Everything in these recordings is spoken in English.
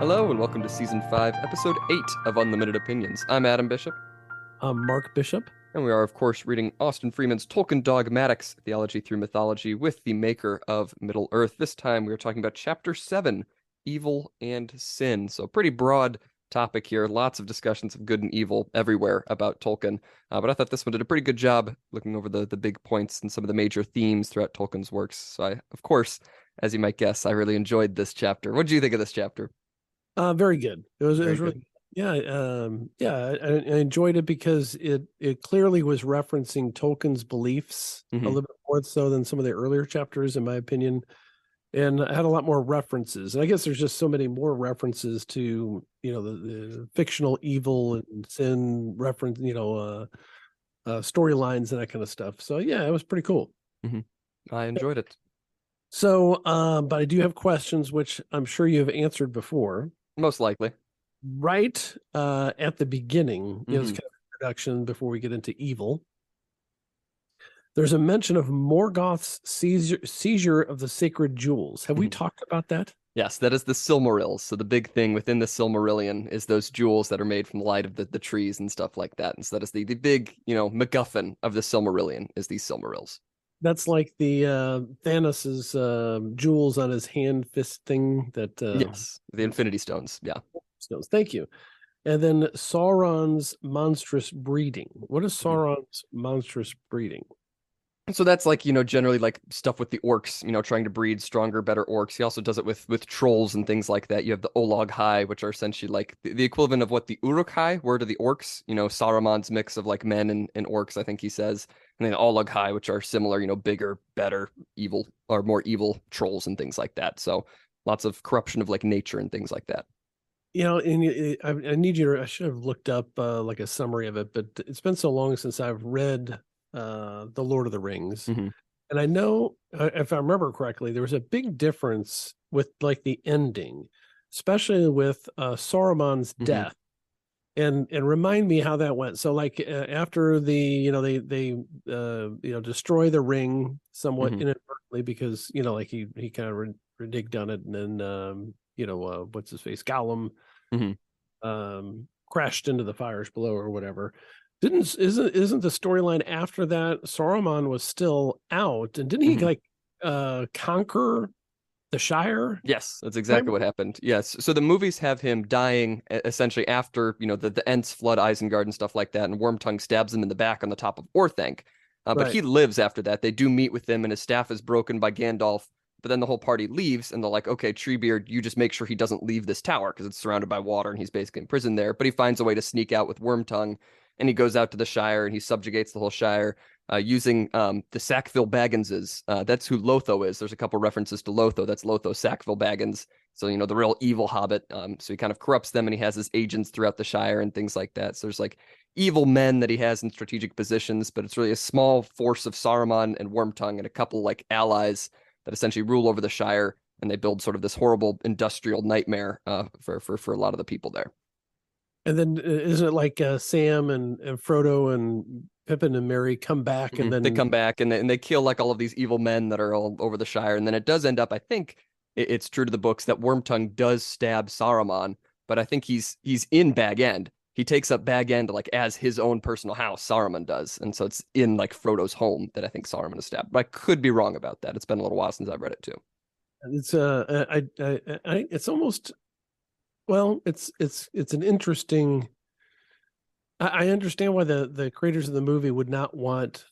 Hello and welcome to Season 5, Episode 8 of Unlimited Opinions. I'm Adam Bishop, I'm Mark Bishop. and we are, of course, reading Austin Freeman's Tolkien Dogmatics, Theology Through Mythology, with the maker of Middle-earth. This time we are talking about Chapter 7, Evil and Sin. So pretty broad topic here, lots of discussions of good and evil everywhere about Tolkien. But I thought this one did a pretty good job looking over the big points and some of the major themes throughout Tolkien's works. So I, of course, as you might guess, I really enjoyed this chapter. What did you think of this chapter? Very good. It was Very really good. I enjoyed it because it clearly was referencing Tolkien's beliefs a Mhm. little bit more so than some of the earlier chapters, in my opinion. And I had a lot more references. And I guess there's just so many more references to, the fictional evil and sin reference, storylines and that kind of stuff. So yeah, it was pretty cool. I enjoyed it. So, but I do have questions, which I'm sure you have answered before. Most likely. Right at the beginning, it's Mhm. kind of introduction before we get into evil. There's a mention of Morgoth's seizure of the sacred jewels. Have we Mhm. talked about that? Yes, that is the Silmarils. So the big thing within the Silmarillion is those jewels that are made from the light of the trees and stuff like that. And so that is the big, MacGuffin of the Silmarillion is these Silmarils. That's like the Thanos's jewels on his hand fist thing that Yes, the Infinity Stones. Yeah. stones. Thank you. And then Sauron's monstrous breeding. What is Mhm. Sauron's monstrous breeding? So that's like, generally like stuff with the orcs, trying to breed stronger, better orcs. He also does it with trolls and things like that. You have the Olog High, which are essentially like the equivalent of what the Uruk High were to the orcs, Saruman's mix of like men and orcs, I think he says. And then Olog High, which are similar, bigger, better, evil, or more evil trolls and things like that. So lots of corruption of like nature and things like that. And I need you to, I should have looked up like a summary of it, but it's been so long since I've read The Lord of the Rings. Hmm. And I know, if I remember correctly, there was a big difference with like the ending, especially with Saruman's Hmm. death. And remind me how that went. So like after they destroy the ring somewhat Hmm. inadvertently because like he kind of reneged on it, and then what's his face, Gollum, Hmm. crashed into the fires below or whatever. Isn't the storyline after that Saruman was still out, and didn't he Hmm. like conquer the Shire? Yes, that's exactly Right. what happened. Yes. So the movies have him dying essentially after, the Ents flood Isengard and stuff like that, and Wormtongue stabs him in the back on the top of Orthanc. But Right. he lives after that. They do meet with him, and his staff is broken by Gandalf. But then the whole party leaves, and they're like, okay, Treebeard, you just make sure he doesn't leave this tower because it's surrounded by water and he's basically imprisoned there. But he finds a way to sneak out with Wormtongue, and he goes out to the Shire and he subjugates the whole Shire using the Sackville Bagginses. That's who Lotho is. There's a couple references to Lotho. That's Lotho Sackville Baggins. So, the real evil hobbit. So he kind of corrupts them and he has his agents throughout the Shire and things like that. So there's like evil men that he has in strategic positions, but it's really a small force of Saruman and Wormtongue and a couple like allies that essentially rule over the Shire. And they build sort of this horrible industrial nightmare for a lot of the people there. And then isn't it like Sam and Frodo and Pippin and Merry come back and They then come back and they kill like all of these evil men that are all over the Shire, and then it does end up. I think it's true to the books that Wormtongue does stab Saruman, but I think he's in Bag End. He takes up Bag End like as his own personal house. Saruman does, and so it's in like Frodo's home that I think Saruman is stabbed. But I could be wrong about that. It's been a little while since I've read it too. it's it's almost, well, it's an interesting. I understand why the creators of the movie would not want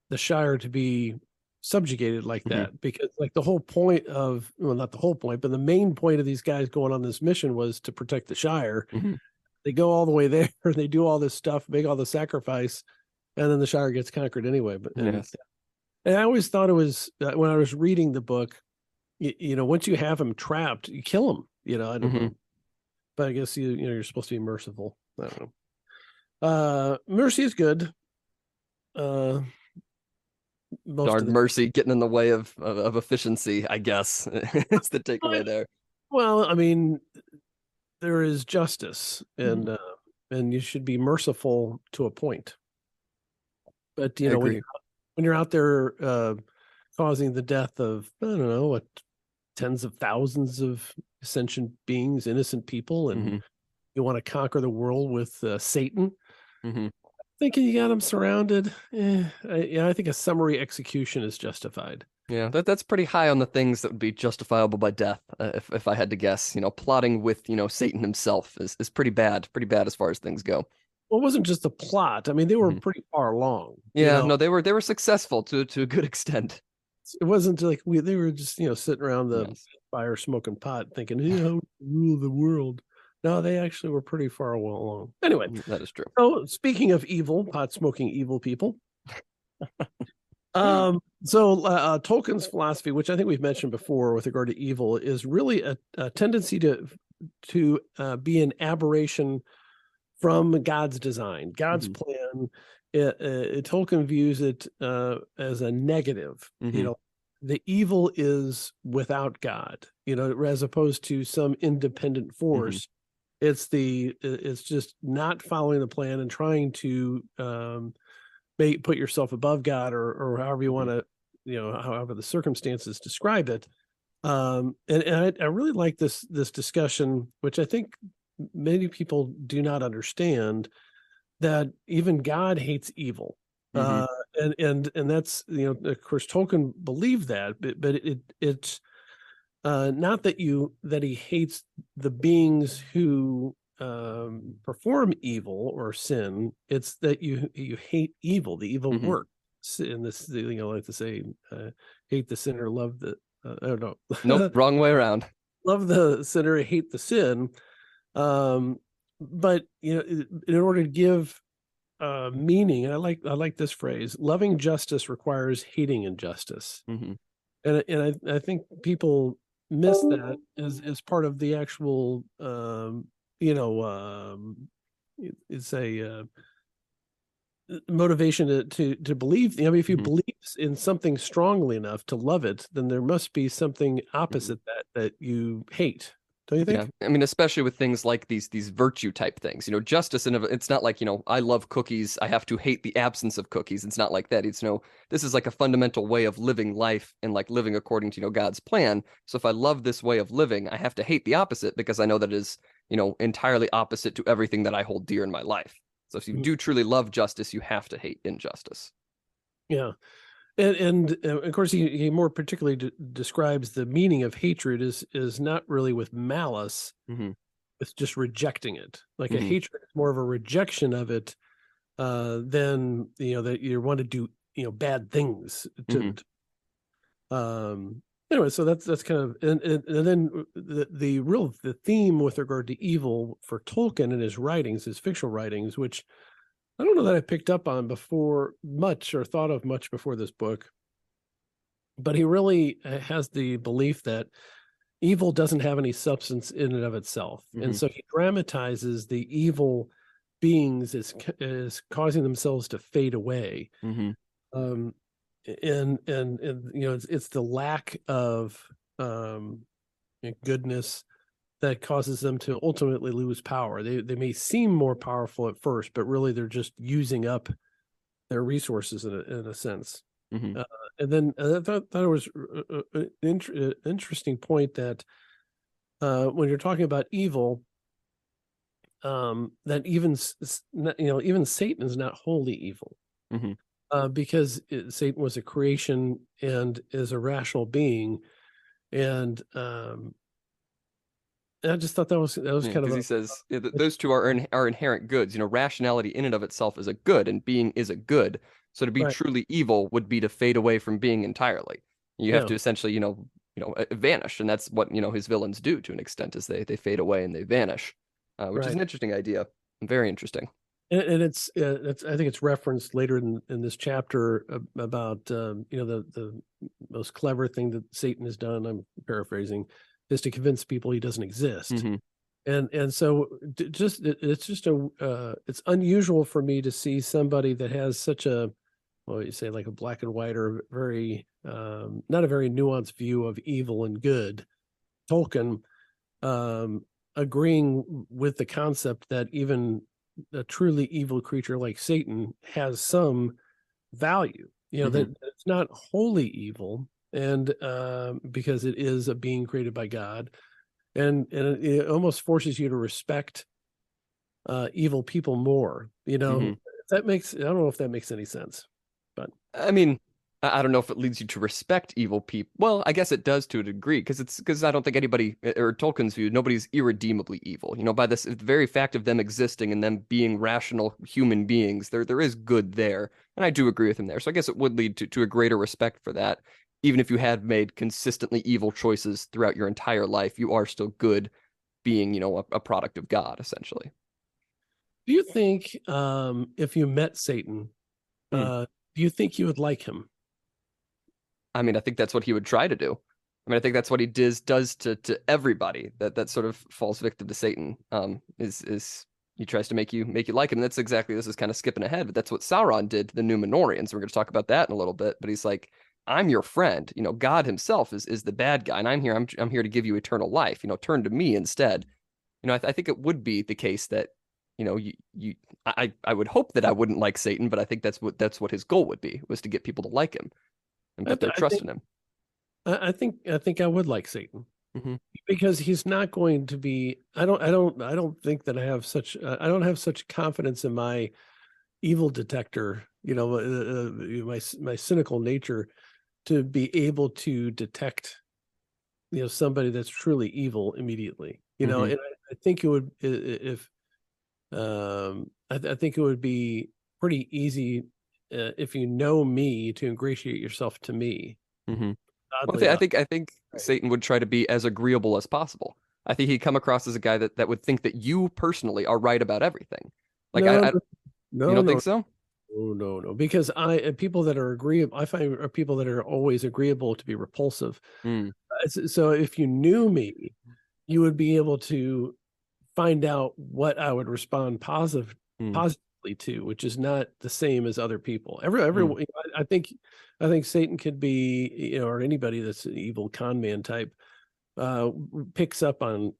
the Shire to be subjugated like Hmm. that, because like the whole point of, well, not the whole point, but the main point of these guys going on this mission was to protect the Shire. Hmm. They go all the way there, they do all this stuff, make all the sacrifice, and then the Shire gets conquered anyway. But Yes. and I always thought it was when I was reading the book, once you have him trapped, you kill him. I don't Hmm. know, but I guess you're supposed to be merciful. I don't know. Mercy is good. Uh, most Darn of the mercy getting in the way of efficiency, I guess. Is the takeaway there. well, I mean, there is justice, Mhm. and you should be merciful to a point. But I when agree. when you're out there causing the death of, I don't know, what, tens of thousands of sentient beings, innocent people, and Mm-hmm. you want to conquer the world with Satan. Mm-hmm. Thinking you got him surrounded. I think a summary execution is justified. Yeah, that's pretty high on the things that would be justifiable by death, if I had to guess. Plotting with, Satan himself is pretty bad as far as things go. Well, it wasn't just the plot. I mean, they were Mhm. pretty far along. Yeah, no, they were successful to a good extent. It wasn't like they were just sitting around the Yes. fire smoking pot, thinking, how to rule the world. No, they actually were pretty far along. Anyway, That is true. so speaking of evil, pot smoking evil people. Tolkien's philosophy, which I think we've mentioned before with regard to evil, is really a tendency to be an aberration from God's design, God's Hmm. plan. Tolkien views it as a negative. Hmm. The evil is without God. As opposed to some independent Hmm. force. It's just not following the plan and trying to put yourself above God, or however you Hmm. want to, however the circumstances describe it. And I really like this discussion, which I think many people do not understand, that even God hates evil. Hmm. Uh, and that's, of course, Tolkien believed that, but it's not that he hates the beings who perform evil or sin. It's that you hate evil, the evil Hmm. work. In this, like to say, hate the sinner, love the I don't Nope, know, wrong way around. love the sinner, hate the sin. Um, but in order to give meaning, and I like this phrase: loving justice requires hating injustice. Hmm. And I think people miss that as part of the actual you know it's a motivation to believe. If you Hmm. believe in something strongly enough to love it, then there must be something Hmm. opposite that you hate, don't you Yeah, think? I mean, especially with things like these virtue type things. Justice it's not like, I love cookies, I have to hate the absence of cookies. It's not like that. It's this is like a fundamental way of living life and like living according to, God's plan. So if I love this way of living, I have to hate the opposite because I know that it is, entirely opposite to everything that I hold dear in my life. So if you do truly love justice, you have to hate injustice. Yeah. And of course, he more particularly describes the meaning of hatred is not really with malice. Hmm. It's just rejecting it. Like a Hmm. hatred is more of a rejection of it than that you want to do bad things Hmm. um anyway. So that's kind of, and then the theme with regard to evil for Tolkien in his writings, his fictional writings, which I don't know that I picked up on before much or thought of much before this book, but he really has the belief that evil doesn't have any substance in and of itself. And Hmm. so he dramatizes the evil beings as causing themselves to fade away. Hmm. Um, and it's the lack of um, goodness that causes them to ultimately lose power. They may seem more powerful at first, but really they're just using up their resources in a sense. Hmm. Uh, and then I thought it was an interesting point that when you're talking about evil, that even Satan is not wholly evil, Hmm. because Satan was a creation and is a rational being, and I just thought that was Yeah, kind of because he says those two are inherent goods. Rationality in and of itself is a good, and being is a good. So to be right. truly evil would be to fade away from being entirely. You have Yeah, to essentially, vanish, and that's what his villains do to an extent, is they fade away and they vanish, which is right. an interesting idea, very interesting. And it's I think it's referenced later in this chapter about the most clever thing that Satan has done. I'm paraphrasing, is to convince people he doesn't exist. Hmm. And so it's unusual for me to see somebody that has such a, well, you say, like a black and white, or very not a very nuanced view of evil and good. Tolkien um, agreeing with the concept that even a truly evil creature like Satan has some value. Hmm. That it's not wholly evil, and because it is a being created by God, and it almost forces you to respect evil people more. You know, Hmm. if that makes I don't know if that makes any sense, but I mean, I don't know if it leads you to respect evil people. Well, I guess it does to a degree because I don't think anybody or Tolkien's view, nobody's irredeemably evil. You know, by this the very fact of them existing and them being rational human beings, there is good there, and I do agree with him there. So I guess it would lead to a greater respect for that. Even if you had made consistently evil choices throughout your entire life, you are still good, being a product of God essentially. do you think if you met Satan, Hmm. do you think you would like him? I mean, I think that's what he would try to do. I mean, I think that's what he does to everybody that sort of falls victim to Satan. Is he tries to make you like him. And that's exactly, this is kind of skipping ahead, but that's what Sauron did to the Numenorians. We're going to talk about that in a little bit. But he's like, I'm your friend. You know, God Himself is the bad guy, and I'm here to give you eternal life. You know, turn to me instead. You know, I think it would be the case that I would hope that I wouldn't like Satan, but I think that's what his goal would be, was to get people to like him and I, put their I trust think in him. I think I would like Satan Hmm. because he's not going to be. I don't think that I don't have such confidence in my evil detector. My cynical nature to be able to detect somebody that's truly evil immediately. Hmm. And I think it would if I think it would be pretty easy if you know me to ingratiate yourself to me. Hmm. Well, Oddly enough, I think right? Satan would try to be as agreeable as possible. I think he'd come across as a guy that would think that you personally are right about everything. Like No, you no, don't no, think so? no. Because people that are agreeable, I find are people that are always agreeable to be repulsive. Mm, So if you knew me, you would be able to find out what I would respond mm, positively to, which is not the same as other people. mm, I think Satan could be, or anybody that's an evil con man type, uh, picks up on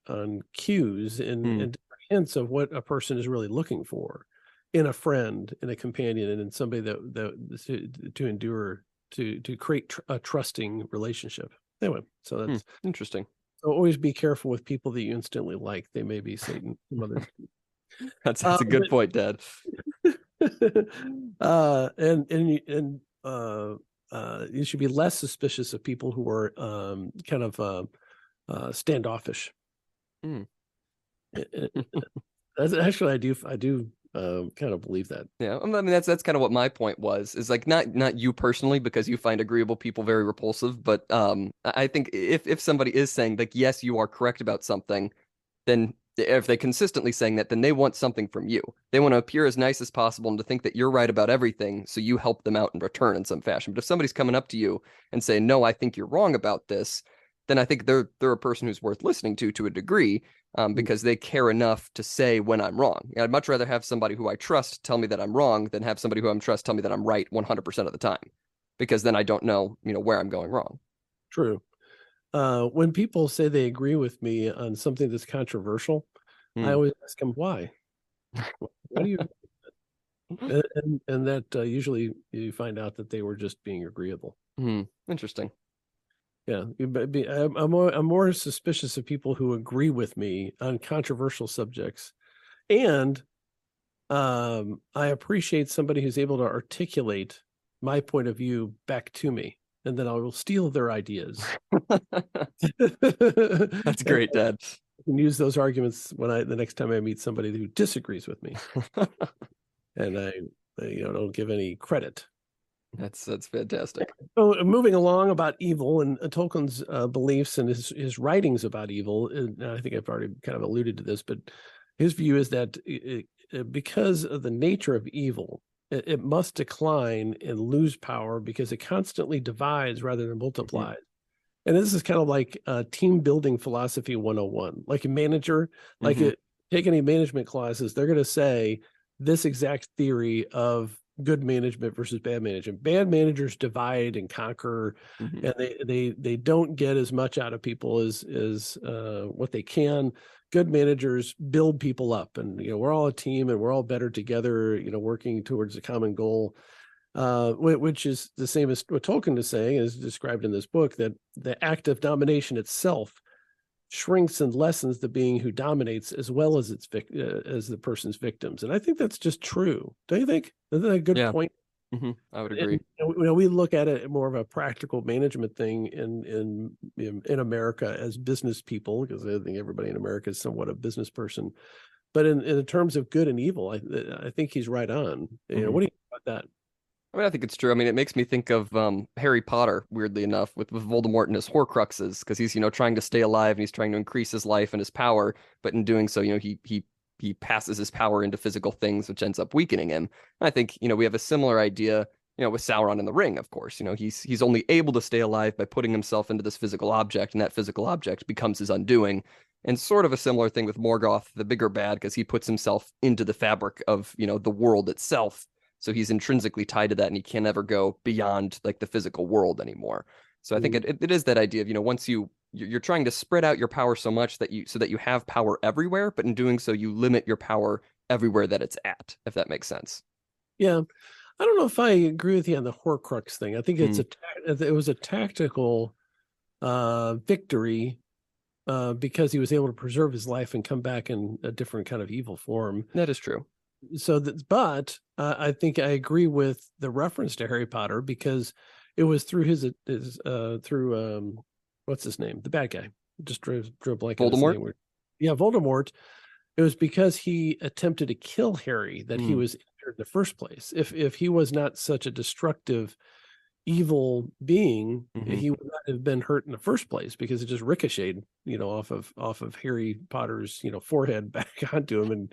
cues mm, and hints of what a person is really looking for in a friend, in a companion, and in somebody to endure to create a trusting relationship. Anyway, so mm. that's Interesting. so always be careful with people that you instantly like. They may be Satan. Some other, That's a good point, Dad. you should be less suspicious of people who are kind of standoffish. Mm. That's actually I do kind of believe that. Yeah, I mean that's kind of what my point was. Is like not you personally because you find agreeable people very repulsive, but I think if somebody is saying like yes, you are correct about something, then if they consistently saying that, then they want something from you. They want to appear as nice as possible and to think that you're right about everything, so you help them out in return in some fashion. But if somebody's coming up to you and saying, "No, I think you're wrong about this," then I think they're a person who's worth listening to a degree, because they care enough to say when I'm wrong. I'd much rather have somebody who I trust tell me that I'm wrong than have somebody who I'm trust tell me that I'm right 100% of the time, because then I don't know, where I'm going wrong. True. When people say they agree with me on something that's controversial, I Hmm. always ask them why. What do you? And that usually you find out that they were just being agreeable. Hmm. Interesting. Yeah, I'm more suspicious of people who agree with me on controversial subjects, and I appreciate somebody who's able to articulate my point of view back to me, and then I will steal their ideas That's and great, Dad. use those arguments when the next time I meet somebody who disagrees with me, and I don't give any credit. That's fantastic. So moving along about evil and Tolkien's beliefs and his writings about evil, and I think I've already kind of alluded to this, but his view is that because of the nature of evil, it must decline and lose power because it constantly divides rather than Hmm. multiplies. And this is kind of like team building philosophy 101. Like a manager, like Hmm. take any management classes, they're going to say this exact theory of good management versus bad management. Bad managers divide and conquer, Hmm. and they don't get as much out of people as what they can. Good managers build people up, and we're all a team, and we're all better together. Working towards a common goal. which is the same as what Tolkien is saying, is described in this book, that the act of domination itself shrinks and lessens the being who dominates as well as as the person's victims. And I think that's just true. Don't you think? Isn't that a good Yeah. point? I would agree. And we look at it more of a practical management thing in America as business people, because I think everybody in America is somewhat a business person. But in terms of good and evil, I think he's right on. What do you think about that? I mean, I think it's true. I mean, it makes me think of Harry Potter, weirdly enough, with Voldemort and his Horcruxes, because he's, trying to stay alive and he's trying to increase his life and his power, but in doing so, he passes his power into physical things, which ends up weakening him. And I think, we have a similar idea, with Sauron in the Ring, of course. He's only able to stay alive by putting himself into this physical object, and that physical object becomes his undoing. And sort of a similar thing with Morgoth, the bigger bad, because he puts himself into the fabric of, the world itself. So he's intrinsically tied to that, and he can never go beyond like the physical world anymore. So I think it is that idea of, once you're trying to spread out your power so much that you have power everywhere, but in doing so, you limit your power everywhere that it's at, if that makes sense. Yeah, I don't know if I agree with you on the Horcrux thing. I think Hmm. it was a tactical victory because he was able to preserve his life and come back in a different kind of evil form. That is true. But I think I agree with the reference to Harry Potter, because it was through his through what's his name, the bad guy, just drew a blank on his Voldemort. name. Yeah, Voldemort. It was because he attempted to kill Harry that he Hmm. was injured in the first place. If he was not such a destructive, evil being, Hmm. he would not have been hurt in the first place, because it just ricocheted, off of Harry Potter's, forehead back onto him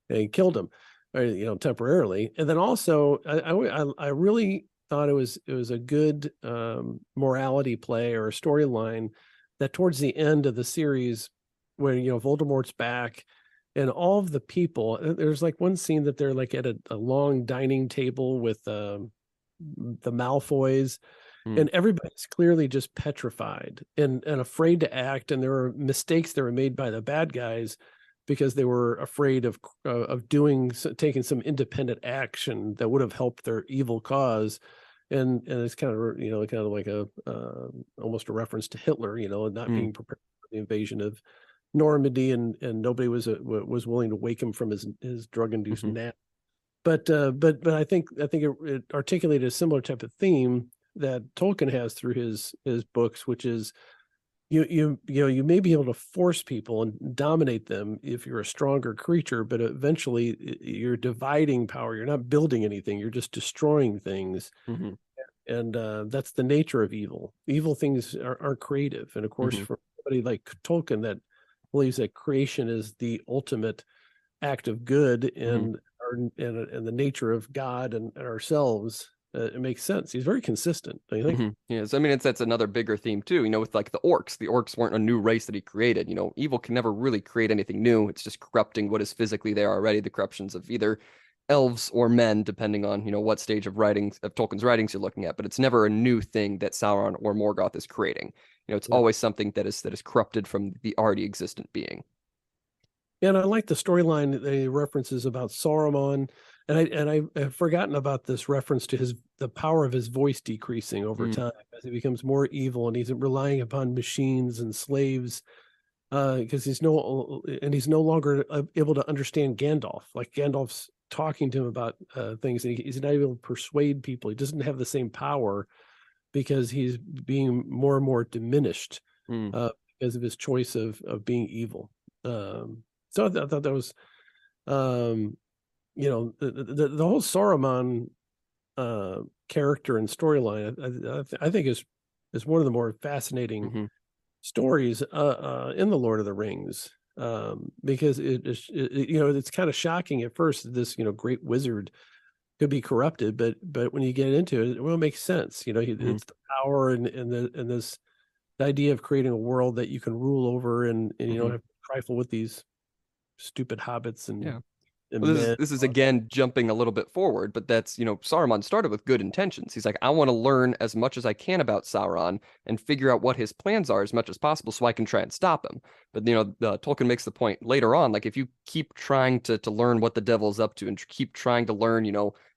and killed him, or, temporarily. And then also, I really thought it was a good morality play or a storyline, that towards the end of the series, when Voldemort's back and all of the people, there's like one scene that they're like at a long dining table with the Malfoys, Hmm. and everybody's clearly just petrified and afraid to act, and there were mistakes that were made by the bad guys because they were afraid of taking some independent action that would have helped their evil cause. And it's kind of like a almost a reference to Hitler, not Hmm. being prepared for the invasion of Normandy, and nobody was willing to wake him from his drug induced Hmm. nap. But I think it articulated a similar type of theme that Tolkien has through his books, which is you may be able to force people and dominate them if you're a stronger creature, but eventually you're dividing power. You're not building anything. You're just destroying things, Hmm. and that's the nature of evil. Evil things are creative, and of course, Hmm. for somebody like Tolkien that believes that creation is the ultimate act of good, Hmm. and the nature of God and ourselves, it makes sense. He's very consistent, don't you think? Yeah, so I mean, that's another bigger theme too. With like the orcs. The orcs weren't a new race that he created. Evil can never really create anything new. It's just corrupting what is physically there already. The corruptions of either elves or men, depending on what stage of writings of Tolkien's writings you're looking at. But it's never a new thing that Sauron or Morgoth is creating. It's Yeah. always something that is corrupted from the already existent being. And I like the storyline that he references about Saruman, and I have forgotten about this reference to the power of his voice decreasing over Mm. time as he becomes more evil, and he's relying upon machines and slaves, because he's no longer able to understand Gandalf. Like Gandalf's talking to him about things, and he's not able to persuade people. He doesn't have the same power because he's being more and more diminished Mm. because of his choice of being evil. So I thought that was, um, the whole Saruman character and storyline. I think is one of the more fascinating Hmm. stories in the Lord of the Rings, because it's kind of shocking at first that this great wizard could be corrupted, but when you get into it, well, it makes sense. Hmm. It's the power and this the idea of creating a world that you can rule over, and you don't Hmm. have to trifle with these stupid hobbits Yeah. and Well, this is men. this is again jumping a little bit forward, but that's, Saruman started with good intentions. He's like, I want to learn as much as I can about Sauron and figure out what his plans are as much as possible so I can try and stop him. But the Tolkien makes the point later on, like if you keep trying to learn what the devil's up to and keep trying to learn,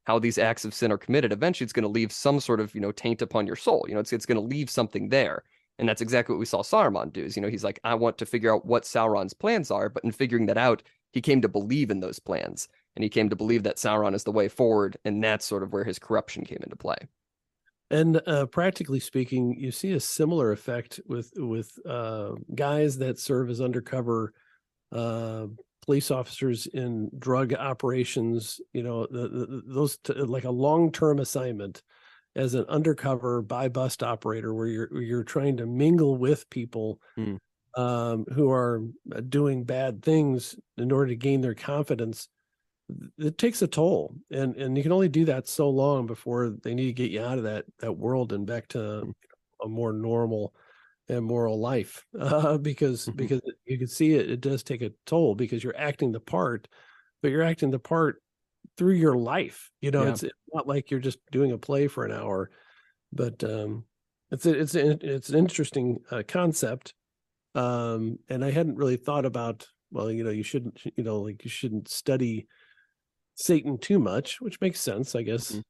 how these acts of sin are committed, eventually it's going to leave some sort of, taint upon your soul. It's going to leave something there. And that's exactly what we saw Saruman do is, he's like, I want to figure out what Sauron's plans are. But in figuring that out, he came to believe in those plans. And he came to believe that Sauron is the way forward. And that's sort of where his corruption came into play. And practically speaking, you see a similar effect with guys that serve as undercover police officers in drug operations. Like a long-term assignment as an undercover buy bust operator, where you're trying to mingle with people who are doing bad things in order to gain their confidence. It takes a toll, and you can only do that so long before they need to get you out of that world and back to a more normal and moral life. Because you can see it does take a toll, because you're acting the part, but you're acting the part through your life. It's not like you're just doing a play for an hour, but it's an interesting concept. And I hadn't really thought about, well, you shouldn't, you shouldn't study Satan too much, which makes sense, I guess.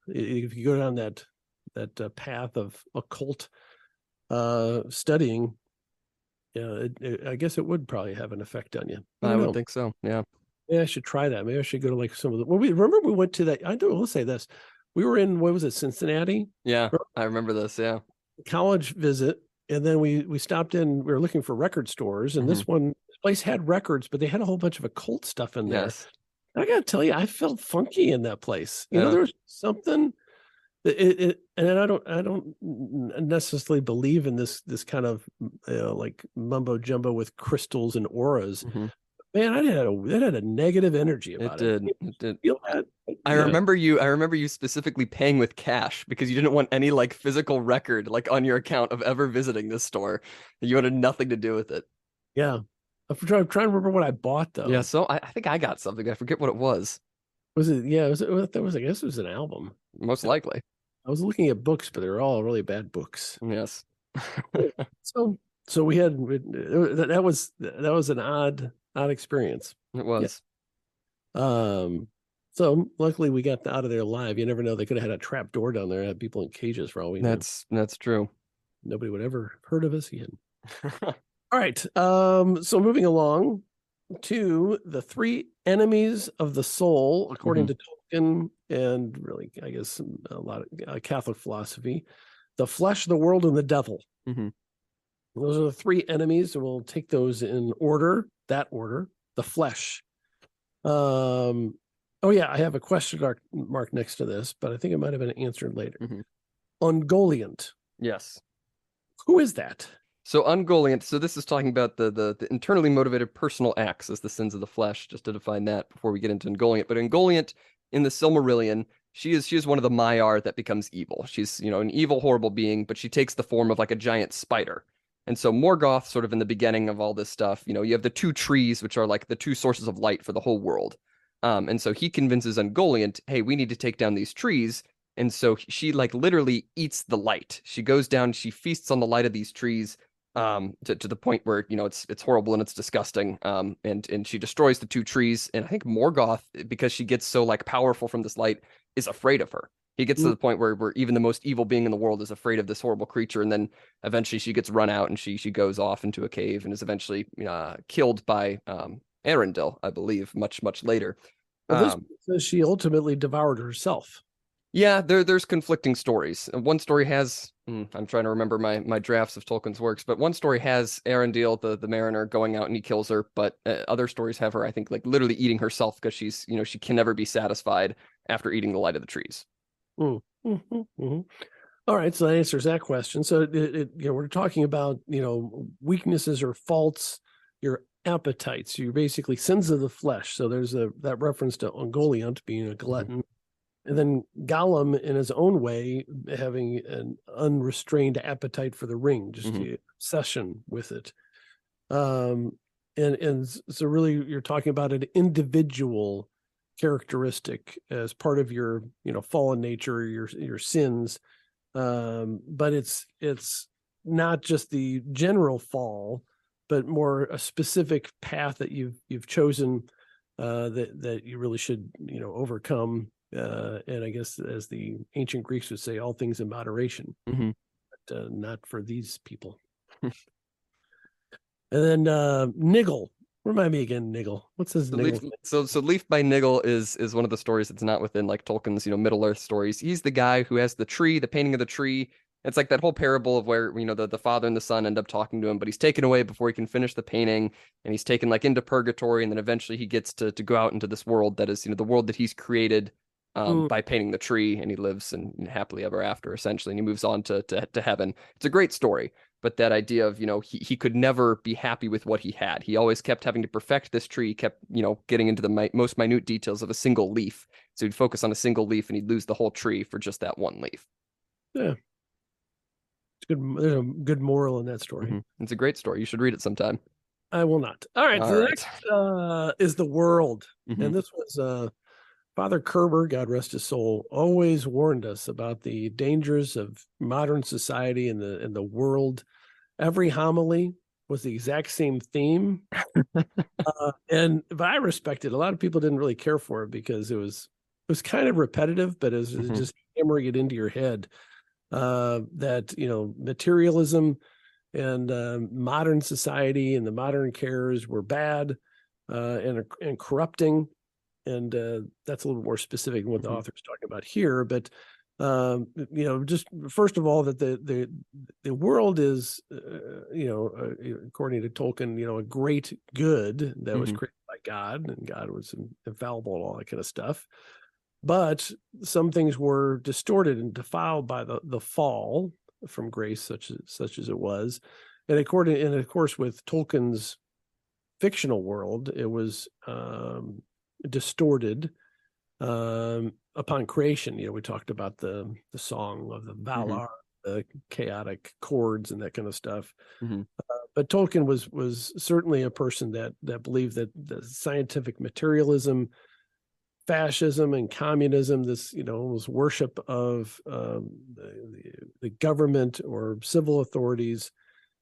If you go down that path of occult studying, I guess it would probably have an effect on you. I would think so. Yeah. Yeah, I should try that. Maybe I should go to like some of the. Well, we went to that. Let's say this. We were in, what was it, Cincinnati? Yeah, I remember this. Yeah. College visit, and then we stopped in. We were looking for record stores, and this place had records, but they had a whole bunch of occult stuff in there. Yes. I got to tell you, I felt funky in that place. There was something. And I don't necessarily believe in this kind of like mumbo jumbo with crystals and auras. Man, that had a negative energy about it. It did. Feel that? I remember you specifically paying with cash because you didn't want any like physical record like on your account of ever visiting this store. You wanted nothing to do with it. Yeah. I'm trying to remember what I bought though. Yeah, so I think I got something. I forget what it was. Was it? Yeah, I guess it was an album. Most likely. I was looking at books, but they were all really bad books. Yes. So we had that was an odd experience. It was. Yeah. So luckily we got out of there alive. You never know; they could have had a trap door down there, had people in cages for all we know. That's true. Nobody would ever have heard of us again. All right. So moving along to the three enemies of the soul, according to Tolkien, and really, I guess, a lot of Catholic philosophy: the flesh, the world, and the devil. Those are the three enemies, and we'll take those in order. That order: the flesh. Oh yeah, I have a question mark next to this, but I think it might have been answered later. Ungoliant. Yes. Who is that? So Ungoliant, so this is talking about the internally motivated personal acts as the sins of the flesh, just to define that before we get into Ungoliant. But Ungoliant in the Silmarillion, she is one of the Maiar that becomes evil. She's, an evil, horrible being, but she takes the form of like a giant spider. And so Morgoth, sort of in the beginning of all this stuff, you have the two trees, which are like the two sources of light for the whole world. And so he convinces Ungoliant, hey, we need to take down these trees. And so she like literally eats the light. She goes down, she feasts on the light of these trees, to the point where it's horrible and it's disgusting, and she destroys the two trees. And I think Morgoth, because she gets so like powerful from this light, is afraid of her. He gets to the point where even the most evil being in the world is afraid of this horrible creature, and then eventually she gets run out and she goes off into a cave and is eventually killed by Arundel, I believe, much later. Well, this says she ultimately devoured herself. Yeah, there's conflicting stories. One story has, I'm trying to remember my drafts of Tolkien's works, but one story has Arundel, the mariner, going out and he kills her, but other stories have her, I think, like literally eating herself because she's, she can never be satisfied after eating the light of the trees. All right, so that answers that question. So we're talking about, weaknesses or faults, your appetites, you're basically sins of the flesh. So there's that reference to Ungoliant being a glutton. And then Gollum, in his own way, having an unrestrained appetite for the ring, just the obsession with it. And so really, you're talking about an individual characteristic as part of your, fallen nature, your sins. But it's not just the general fall, but more a specific path that you've chosen that you really should, overcome. And I guess, as the ancient Greeks would say, all things in moderation, Hmm. but not for these people. And then Niggle. Remind me again, Niggle. What's his So Leaf, Niggle thing? so Leaf by Niggle is one of the stories that's not within like Tolkien's, Middle Earth stories. He's the guy who has the tree, the painting of the tree. It's like that whole parable of where, the father and the son end up talking to him, but he's taken away before he can finish the painting, and he's taken like into purgatory, and then eventually he gets to go out into this world that is, the world that he's created Mm, by painting the tree, and he lives and happily ever after, essentially, and he moves on to heaven. It's a great story. But that idea of, he could never be happy with what he had. He always kept having to perfect this tree, kept, getting into the most minute details of a single leaf. So he'd focus on a single leaf and he'd lose the whole tree for just that one leaf. yeah, it's good. There's a good moral in that story. It's a great story. You should read it sometime. I will not. All right. All So the right. next is the world, Hmm. and this was Father Kerber, God rest his soul, always warned us about the dangers of modern society and the world. Every homily was the exact same theme, but I respect it. A lot of people didn't really care for it because it was kind of repetitive, but it was Hmm. just hammering it into your head that materialism and modern society and the modern cares were bad and corrupting, and that's a little more specific than what the Hmm. author's talking about here. But just first of all, that the world is, according to Tolkien, a great good that was Hmm. created by God, and God was infallible and all that kind of stuff. But some things were distorted and defiled by the fall from grace, such as it was, and of course, with Tolkien's fictional world, it was distorted upon creation. We talked about the song of the Hmm. Valar, the chaotic chords and that kind of stuff. Hmm. But Tolkien was certainly a person that believed that the scientific materialism, fascism, and communism, this was worship of the government or civil authorities,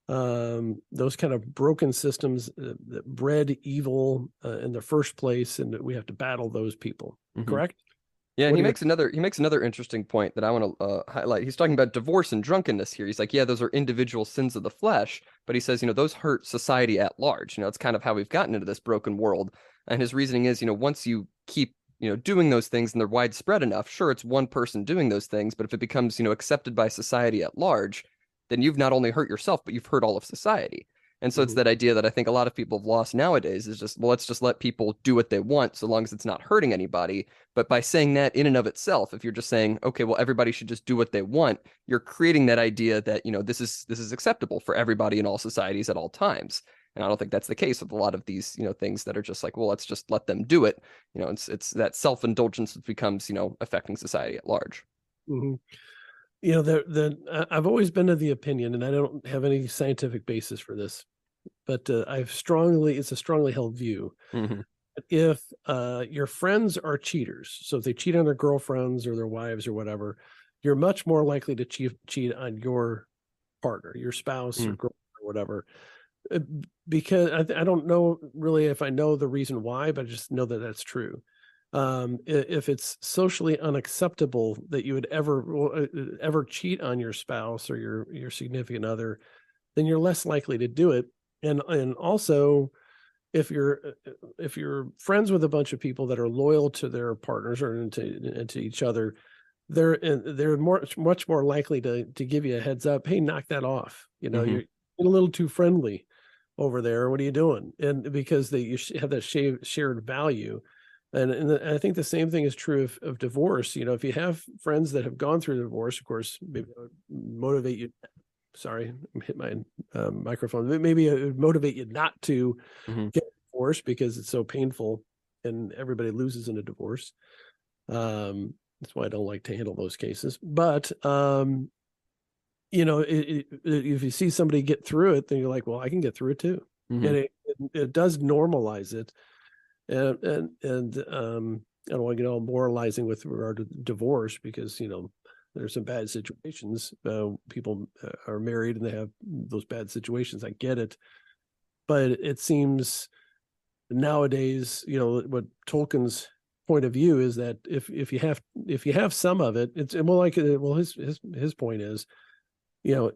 those kind of broken systems that bred evil in the first place, and that we have to battle those people. Hmm. Correct? Yeah, and What he do you? makes another interesting point that I want to highlight. He's talking about divorce and drunkenness here. He's like, yeah, those are individual sins of the flesh, but he says, those hurt society at large. It's kind of how we've gotten into this broken world. And his reasoning is, once you keep, doing those things and they're widespread enough, sure, it's one person doing those things, but if it becomes, accepted by society at large, then you've not only hurt yourself, but you've hurt all of society. And so it's Mhm. that idea that I think a lot of people have lost nowadays is just, well, let's just let people do what they want so long as it's not hurting anybody. But by saying that in and of itself, if you're just saying, okay, well, everybody should just do what they want, you're creating that idea that, this is acceptable for everybody in all societies at all times. And I don't think that's the case with a lot of these, things that are just like, well, let's just let them do it. It's that self-indulgence that becomes, affecting society at large. Mhm. I've always been of the opinion, and I don't have any scientific basis for this, but it's a strongly held view. Hmm. If your friends are cheaters, so if they cheat on their girlfriends or their wives or whatever, you're much more likely to cheat on your partner, your spouse or girlfriend or whatever. Uh, Because I don't know really if I know the reason why, but I just know that that's true. If it's socially unacceptable that you would ever cheat on your spouse or your significant other, then you're less likely to do it. And also, if you're friends with a bunch of people that are loyal to their partners or into each other, they're much more likely to give you a heads up. Hey, knock that off. Hmm. You're a little too friendly over there. What are you doing? And because you have that shared value. And I think the same thing is true of divorce. If you have friends that have gone through divorce, of course, maybe it would motivate you. Sorry, hit my microphone. Maybe it would motivate you not to Hmm. get divorced because it's so painful, and everybody loses in a divorce. That's why I don't like to handle those cases. But if you see somebody get through it, then you're like, well, I can get through it too, Hmm. and it does normalize it. And I don't want to get all moralizing with regard to divorce, because there's some bad situations. People are married and they have those bad situations. I get it, but it seems nowadays, what Tolkien's point of view is that if you have some of it, it's well like well his point is, you know,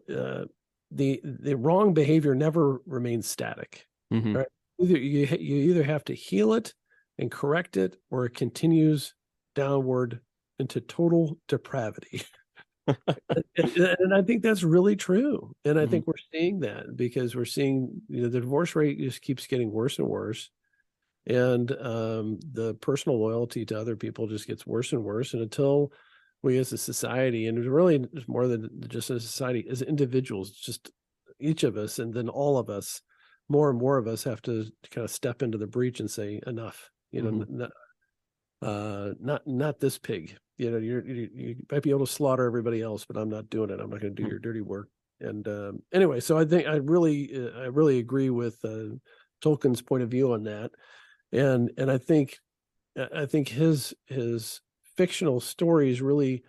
the wrong behavior never remains static, Mm-hmm. right? You either have to heal it and correct it, or it continues downward into total depravity. And I think that's really true. And I Mm-hmm. think we're seeing that because we're seeing, you know, the divorce rate just keeps getting worse and worse. And the personal loyalty to other people just gets worse and worse. And until we as a society, and it's really more than just a society, as individuals, just each of us, and then all of us, more and more of us have to kind of step into the breach and say, enough, you know, not this pig. You know, you might be able to slaughter everybody else, but I'm not doing it. I'm not going to do your dirty work. And anyway, so I think I really agree with Tolkien's point of view on that, and I think his fictional stories really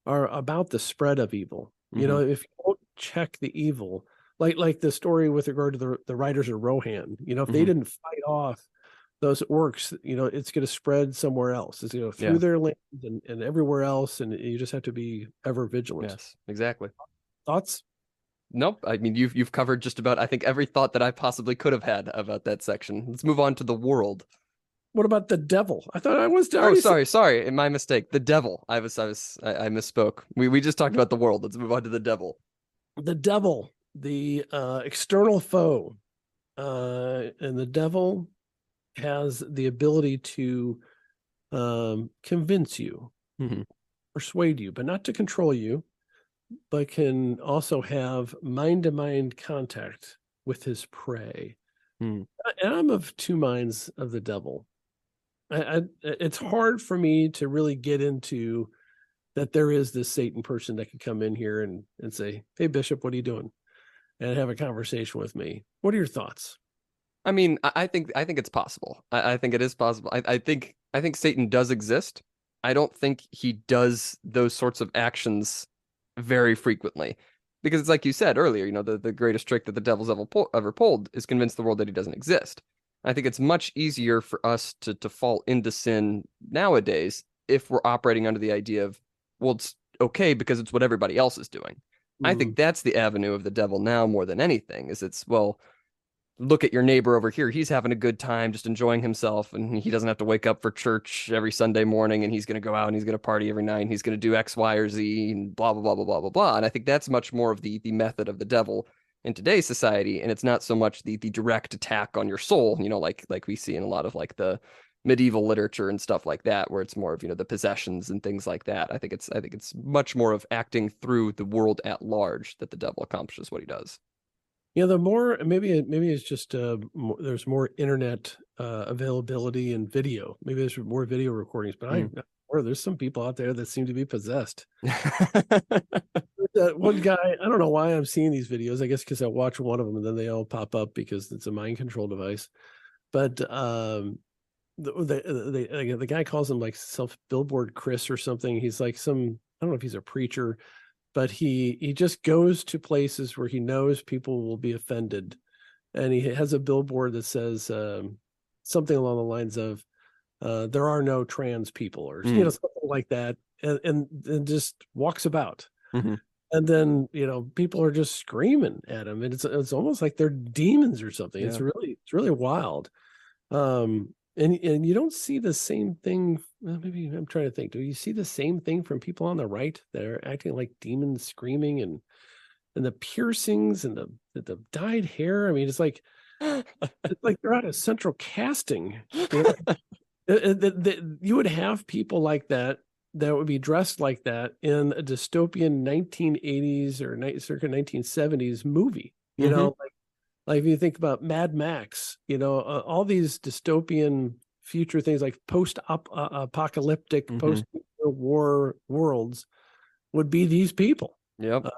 are about the spread of evil. You Mm-hmm. know, if you don't check the evil, like the story with regard to the riders of Rohan, you know, if they Mm-hmm. didn't fight off those orcs, you know, it's going to spread somewhere else. It's going to go Yeah. through their lands and everywhere else, and you just have to be ever vigilant. Yes, exactly. Thoughts? Nope. I mean, you've covered just about, I think, every thought that I possibly could have had about that section. Let's move on to the world. What about the devil? I thought I was Oh, already sorry, my mistake. The devil. I misspoke. We just talked about the world. Let's move on to the devil. the devil, the external foe, and the devil has the ability to convince you, Mm-hmm. persuade you, but not to control you, but can also have mind-to-mind contact with his prey. Mm-hmm. And I'm of two minds of the devil. It's hard for me to really get into that there is this Satan person that could come in here and say, "Hey, Bishop, what are you doing?" and have a conversation with me. What are your thoughts? I mean, I think it's possible. I think it is possible. I think Satan does exist. I don't think he does those sorts of actions very frequently. Because it's like you said earlier, you know, the greatest trick that the devil's ever pulled is convince the world that he doesn't exist. I think it's much easier for us to fall into sin nowadays if we're operating under the idea of, well, it's okay because it's what everybody else is doing. I think Mm, that's the avenue of the devil now more than anything, is it's, well, look at your neighbor over here. He's having a good time, just enjoying himself, and he doesn't have to wake up for church every Sunday morning, and he's going to go out and he's going to party every night, and he's going to do X, Y, or Z, and blah, blah, blah, blah, blah, blah, blah. And I think that's much more of the method of the devil in today's society, and it's not so much the direct attack on your soul, you know, like we see in a lot of like the medieval literature and stuff like that, where it's more of, you know, the possessions and things like that. I think it's much more of acting through the world at large that the devil accomplishes what he does. you know, the more maybe it's just there's more internet availability and video. Maybe there's more video recordings, but Mm. or there's some people out there that seem to be possessed. One guy, I don't know why I'm seeing these videos. I guess because I watch one of them and then they all pop up because it's a mind control device. But the guy calls him like self billboard Chris or something. He's like some, I don't know if he's a preacher, but he just goes to places where he knows people will be offended, and he has a billboard that says something along the lines of there are no trans people, or you know, Mm. something like that, and just walks about. Mhm. And then, you know, people are just screaming at him, and it's almost like they're demons or something. Yeah. It's really wild. And you don't see the same thing. Well, maybe I'm trying to think. Do you see the same thing from people on the right that are acting like demons, screaming, and the piercings and the dyed hair? I mean, it's like they're out of central casting. You know, you would have people like that would be dressed like that in a dystopian 1980s or circa 1970s movie. You Mhm. know, like if you think about Mad Max, you know, all these dystopian future things like apocalyptic, Mhm. post-war worlds would be these people. Yep. Uh,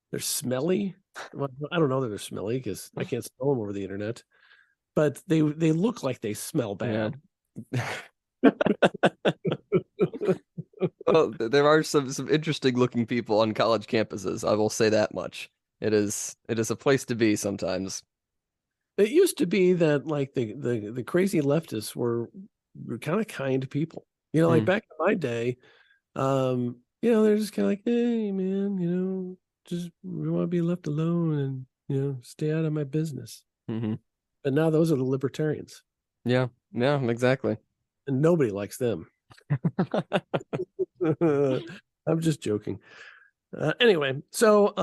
they're smelly. Well, I don't know that they're smelly because I can't smell them over the internet, but they look like they smell Yeah. bad. Well, there are some interesting looking people on college campuses. I will say that much. It is a place to be sometimes. It used to be that like the crazy leftists were kind of kind people. You know, like Mm. back in my day, they're just kind of like, hey, man, just we want to be left alone and, stay out of my business. Hmm. But now those are the libertarians, Yeah. Yeah, exactly. and nobody likes them. I'm just joking. Anyway, so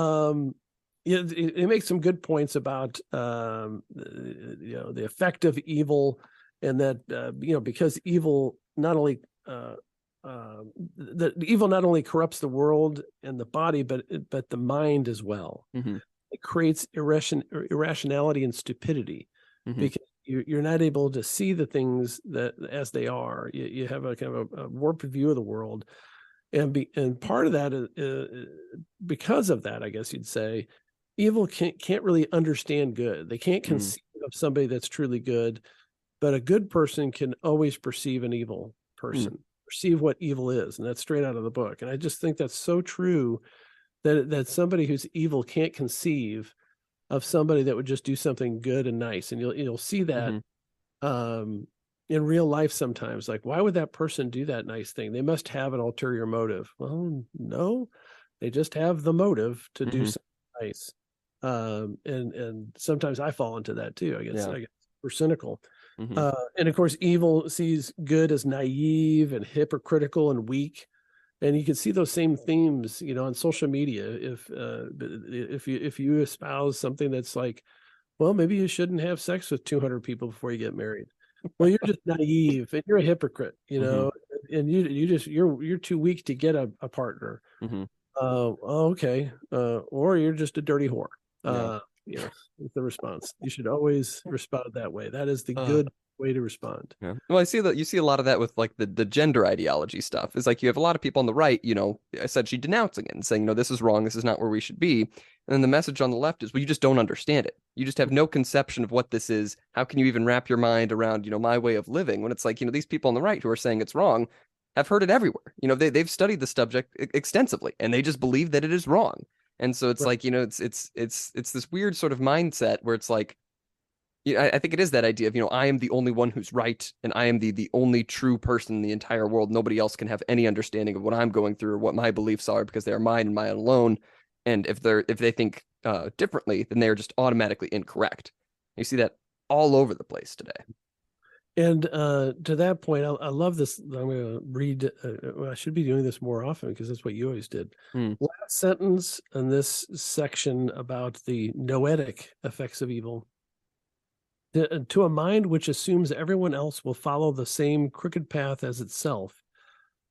yeah, it makes some good points about the effect of evil, and that because evil not only that evil not only corrupts the world and the body, but the mind as well. Hmm. It creates irrationality and stupidity Hmm. because you're not able to see the things that as they are. You have a kind of a warped view of the world, and part of that is because of that, I guess you'd say, evil can't really understand good. They can't Mm. conceive of somebody that's truly good, but a good person can always perceive an evil Mm. person, perceive what evil is, and that's straight out of the book. And I just think that's so true that somebody who's evil can't conceive of somebody that would just do something good and nice, and you'll see that Hmm. um, in real life sometimes. Like, why would that person do that nice thing? They must have an ulterior motive. Well, no, they just have the motive to do Hmm. something nice. And sometimes I fall into that too. Yeah. I guess we're cynical. Hmm. And of course, evil sees good as naive and hypocritical and weak. And you can see those same themes, on social media. If you espouse something that's like, well, maybe you shouldn't have sex with 200 people before you get married. Well, you're just naive and you're a hypocrite, Hmm. and you're too weak to get a partner. Hmm. Okay. Or you're just a dirty whore. Yeah. Uh, is the response. You should always respond that way. That is the Uh, good way to respond. Yeah. Well, I see that you see a lot of that with like the gender ideology stuff. It's like you have a lot of people on the right, essentially denouncing it and saying, this is wrong, this is not where we should be. And then the message on the left is, well, you just don't understand it. You just have no conception of what this is. How can you even wrap your mind around, my way of living? When it's like, these people on the right who are saying it's wrong have heard it everywhere. They've studied the subject extensively and they just believe that it is wrong. And so it's Right. like, it's this weird sort of mindset where it's like, yeah, I think it is that idea of, I am the only one who's right, and I am the only true person in the entire world. Nobody else can have any understanding of what I'm going through or what my beliefs are because they are mine and mine alone. And if they think differently, then they are just automatically incorrect. You see that all over the place today. And to that point, I love this. I'm going to read. Well, I should be doing this more often because that's what you always did. Hmm. Last sentence in this section about the noetic effects of evil. To a mind which assumes everyone else will follow the same crooked path as itself,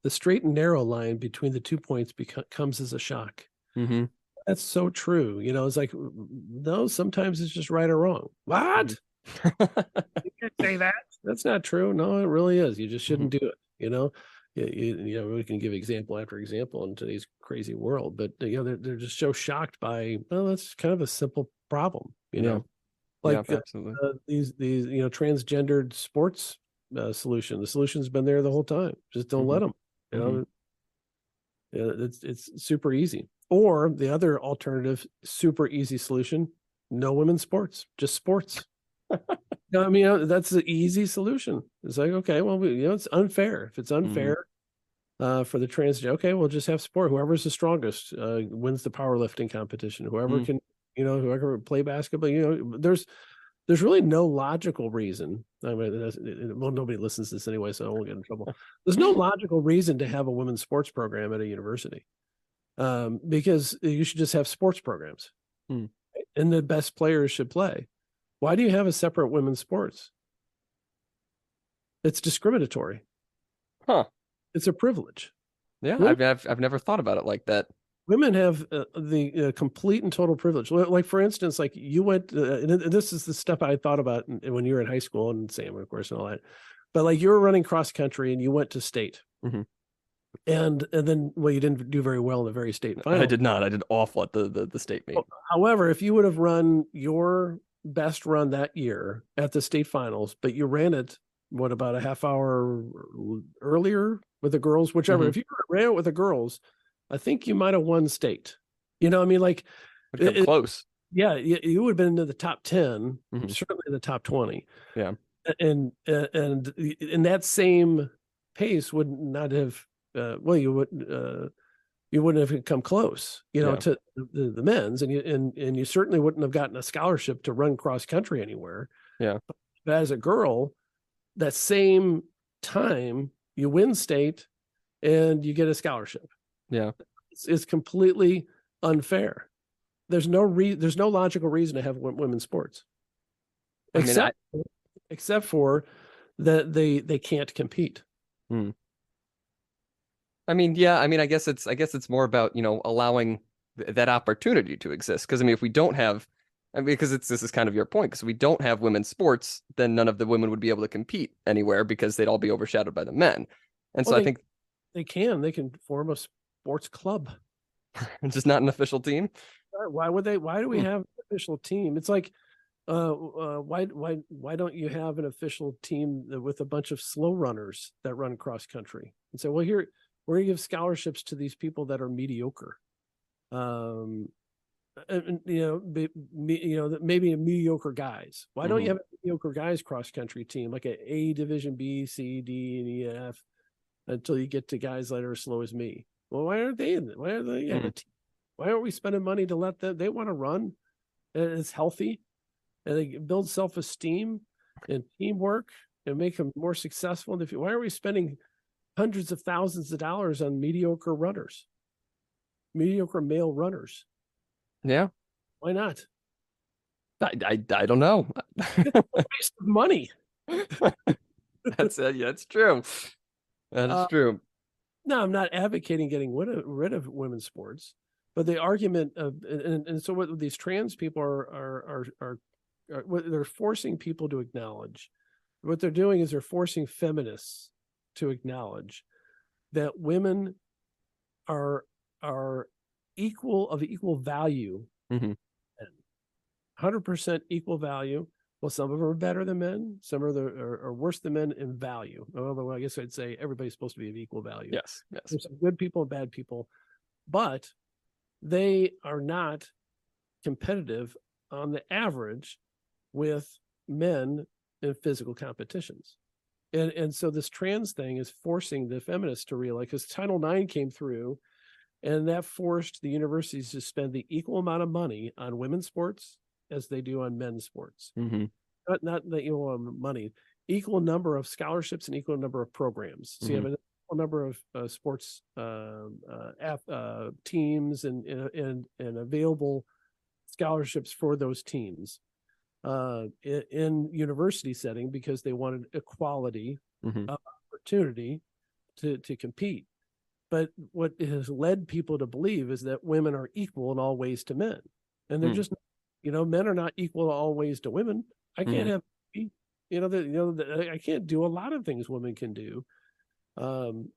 the straight and narrow line between the 2 points comes as a shock. Mm-hmm. That's so true. It's like, no, sometimes it's just right or wrong. Mm-hmm. What? You can't say that. That's not true. No, it really is. You just Mm-hmm. shouldn't do it. We can give example after example in today's crazy world, but they're just so shocked by, well, that's kind of a simple problem. Yeah. Yeah, Like absolutely. these transgendered sports solution. The solution's been there the whole time. Just don't Mm-hmm. let them. You Mm-hmm. know, it's super easy. Or the other alternative, super easy solution: no women's sports, just sports. I mean, that's the easy solution. It's like, okay, well, it's unfair. If it's Mm-hmm. unfair for the trans, okay, we'll just have sport. Whoever's the strongest wins the powerlifting competition. Whoever Mm-hmm. can, whoever play basketball. There's really no logical reason. I mean, well, nobody listens to this anyway, so I won't get in trouble. There's no logical reason to have a women's sports program at a university, because you should just have sports programs, Mm-hmm. and the best players should play. Why do you have a separate women's sports? It's discriminatory. Huh. It's a privilege. Yeah, Women, I've never thought about it like that. women have the complete and total privilege. Like, for instance, like you went, and this is the stuff I thought about when you were in high school, and Sam, of course, and all that. But like, you were running cross country and you went to state, Mm-hmm. and then, well, you didn't do very well in the very state I final. did not. I did awful at the state meet. However, if you would have run your best run that year at the state finals, but you ran it, what, about a half hour earlier with the girls, whichever, Mm-hmm. if you ran it with the girls, I think you might have won state. I mean, like, Would come close. yeah, you would have been into the top 10, Mm-hmm. certainly the top 20. Yeah. and in that same pace would not have well you wouldn't have come close, Yeah. to the men's, and you certainly wouldn't have gotten a scholarship to run cross country anywhere. Yeah. But as a girl, that same time you win state and you get a scholarship. Yeah. It's completely unfair. There's no logical reason to have women's sports, I mean, except for that they can't compete. hmm. I mean, yeah, I mean, I guess it's more about, allowing that opportunity to exist. Because I mean, if we don't have, I mean, because this is kind of your point, because we don't have women's sports, then none of the women would be able to compete anywhere because they'd all be overshadowed by the men. And Well, so I think they can form a sports club. it's just not an official team. Why would they? Why do we Hmm. have an official team? It's like, why don't you have an official team with a bunch of slow runners that run cross country and say, well, here we're going to give scholarships to these people that are mediocre. Um, and, maybe mediocre guys. Why don't you have a mediocre guys cross country team like a division B, C, D, and E, F until you get to guys that are as slow as me? Well, why aren't they in it? Why are they have a team? Why aren't we spending money to let them? They want to run, and it's healthy, and they build self-esteem and teamwork and make them more successful. And why are we spending hundreds of thousands of dollars on mediocre runners, mediocre male runners? Yeah. Why not? I don't know. It's a waste of money. That's it. Yeah, that's true. That is Uh, true. no, I'm not advocating getting rid of women's sports, but the argument of and so what these trans people are what they're forcing people to acknowledge. What they're doing is they're forcing feminists to acknowledge that women are equal value, Hmm. 100% equal value. Well, some of them are better than men, some are worse than men in value. Although I guess I'd say everybody's supposed to be of equal value. Yes. Yes. There's some good people and bad people, but they are not competitive on the average with men in physical competitions. And so this trans thing is forcing the feminists to realize, because Title IX came through and that forced the universities to spend the equal amount of money on women's sports as they do on men's sports. Hmm. Not the equal money, equal number of scholarships and equal number of programs. So you have an equal number of sports teams and available scholarships for those teams in university setting, because they wanted equality of opportunity to compete. But what has led people to believe is that women are equal in all ways to men, and they're just, men are not equal in all ways to women. I can't have, I can't do a lot of things women can do, and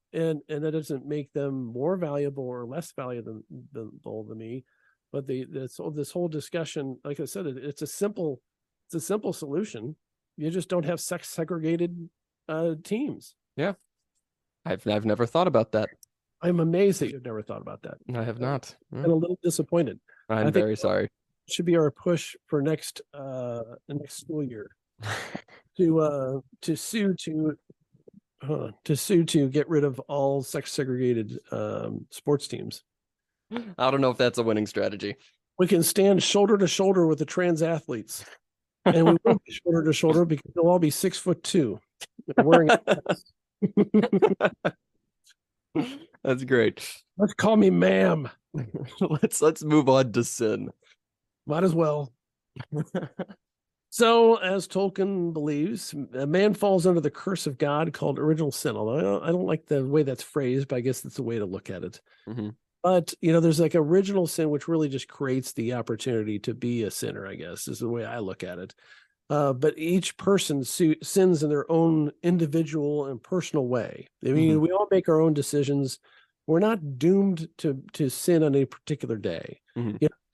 that doesn't make them more valuable or less valuable than me. But this whole discussion, like I said, it's a simple solution. You just don't have sex segregated teams. Yeah. I've never thought about that. I'm amazed that you've never thought about that. I have not. I'm a little disappointed. I'm I think very sorry. it should be our push for next school year to sue to get rid of all sex segregated sports teams. I don't know if that's a winning strategy. We can stand shoulder to shoulder with the trans athletes, and we will be shoulder to shoulder because they'll all be 6'2" wearing. That's great. Let's call me ma'am. Let's move on to sin. Might as well. So, as Tolkien believes, a man falls under the curse of God called original sin. Although I don't like the way that's phrased, but I guess that's a way to look at it. But, there's like original sin, which really just creates the opportunity to be a sinner, I guess, is the way I look at it. But each person sins in their own individual and personal way. I mean, we all make our own decisions. We're not doomed to sin on a particular day.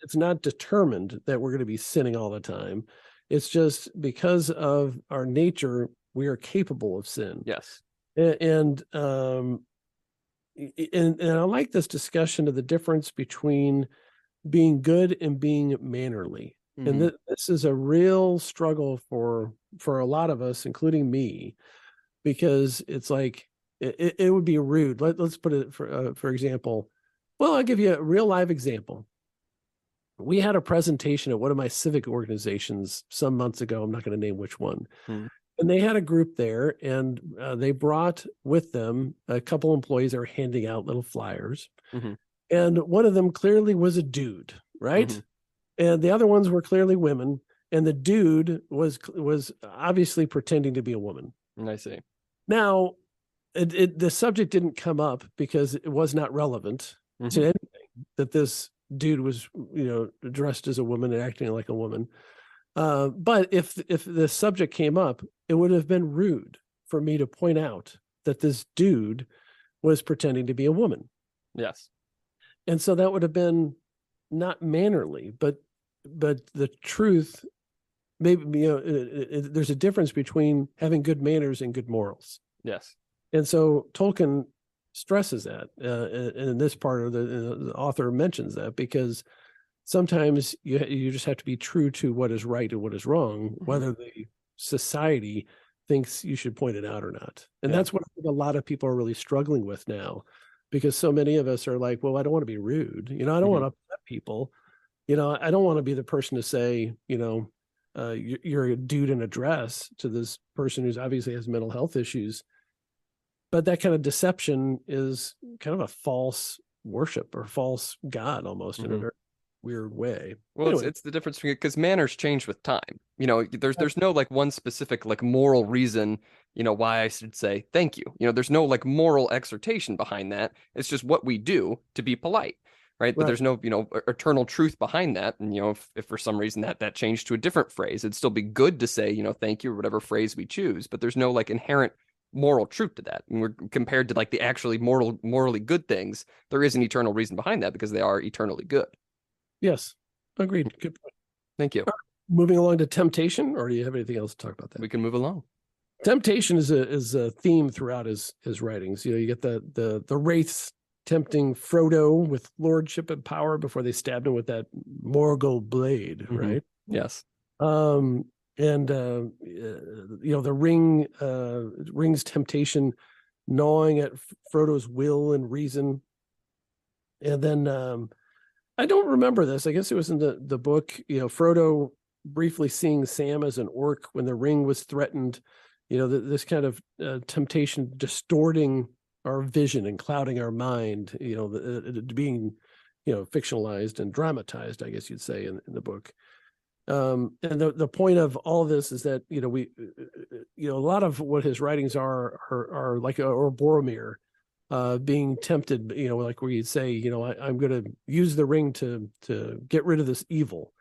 It's not determined that we're going to be sinning all the time. It's just because of our nature, we are capable of sin. Yes. And I like this discussion of the difference between being good and being mannerly. And Mm-hmm. this is a real struggle for a lot of us, including me, because it's like it would be rude. Let's put it for example. Well, I'll give you a real live example. We had a presentation at one of my civic organizations some months ago. I'm not going to name which one. Mm-hmm. And they had a group there, and they brought with them a couple employees that were handing out little flyers. Mm-hmm. And one of them clearly was a dude, right? Mm-hmm. And the other ones were clearly women. And the dude was obviously pretending to be a woman. I see. Now, the subject didn't come up because it was not relevant Mm-hmm. to anything that this dude was, dressed as a woman and acting like a woman. But if the subject came up, it would have been rude for me to point out that this dude was pretending to be a woman. Yes. And so that would have been not mannerly, but the truth, maybe, there's a difference between having good manners and good morals. Yes. And so Tolkien stresses that, and in this part of the author mentions that, because sometimes you just have to be true to what is right and what is wrong, whether the society thinks you should point it out or not. And that's what I think a lot of people are really struggling with now, because so many of us are like, well, I don't want to be rude. I don't want to upset people. I don't want to be the person to say, you're a dude in a dress to this person who's obviously has mental health issues. But that kind of deception is kind of a false worship or false God almost in a very weird way. Well, anyway. It's the difference because manners change with time. There's no like one specific like moral reason, why I should say thank you. There's no like moral exhortation behind that. It's just what we do to be polite, right? But there's no, eternal truth behind that. And if for some reason that changed to a different phrase, it'd still be good to say, thank you or whatever phrase we choose. But there's no like inherent moral truth to that. And we're compared to like the actually morally good things. There is an eternal reason behind that because they are eternally good. Yes, agreed. Good point. Thank you. Moving along to temptation, or do you have anything else to talk about that? We can move along. Temptation is a theme throughout his writings. You get the wraiths tempting Frodo with lordship and power before they stabbed him with that Morgul blade, right? Yes. And the ring's temptation gnawing at Frodo's will and reason. And then I don't remember this. I guess it was in the book, Frodo briefly seeing Sam as an orc when the ring was threatened, this kind of temptation distorting our vision and clouding our mind, being, fictionalized and dramatized, I guess you'd say in the book. And the point of all of this is that, we, a lot of what his writings are like, or Boromir, being tempted, like where you'd say, I'm going to use the ring to get rid of this evil.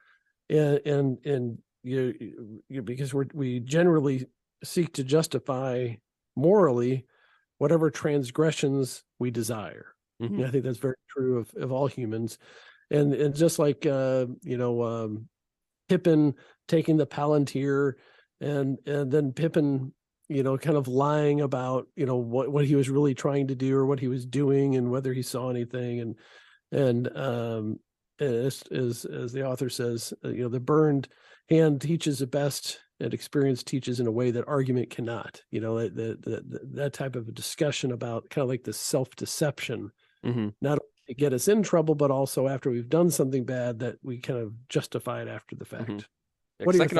And because we generally seek to justify morally whatever transgressions we desire. Mm-hmm. I think that's very true of all humans. And just like, Pippin taking the Palantir and then Pippin, kind of lying about, what he was really trying to do or what he was doing and whether he saw anything. And as the author says, the burned hand teaches the best and experience teaches in a way that argument cannot. That type of a discussion about kind of like the self-deception, not only to get us in trouble, but also after we've done something bad that we kind of justify it after the fact. Because I think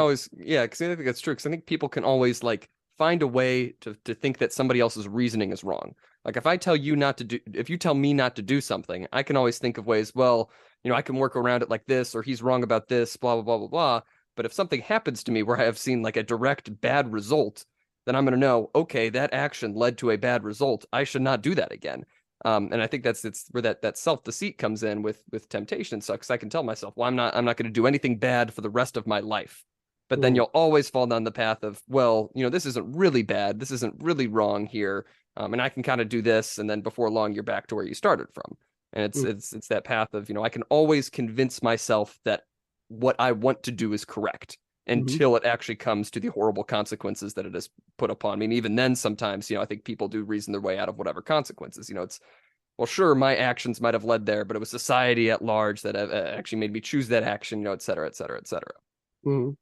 that's true. Because I think people can always like find a way to think that somebody else's reasoning is wrong. Like if you tell me not to do something, I can always think of ways, well, I can work around it like this, or he's wrong about this, blah, blah, blah, blah, blah. But if something happens to me where I have seen like a direct bad result, then I'm going to know, okay, that action led to a bad result. I should not do that again. And I think it's where that self-deceit comes in with temptation. So, because I can tell myself, well, I'm not going to do anything bad for the rest of my life. But then you'll always fall down the path of, well, this isn't really bad. This isn't really wrong here. And I can kind of do this. And then before long, you're back to where you started from. And it's that path of, I can always convince myself that what I want to do is correct until it actually comes to the horrible consequences that it has put upon me. And even then, sometimes, I think people do reason their way out of whatever consequences. It's well, sure, my actions might have led there, but it was society at large that actually made me choose that action, et cetera, et cetera, et cetera. Mhm.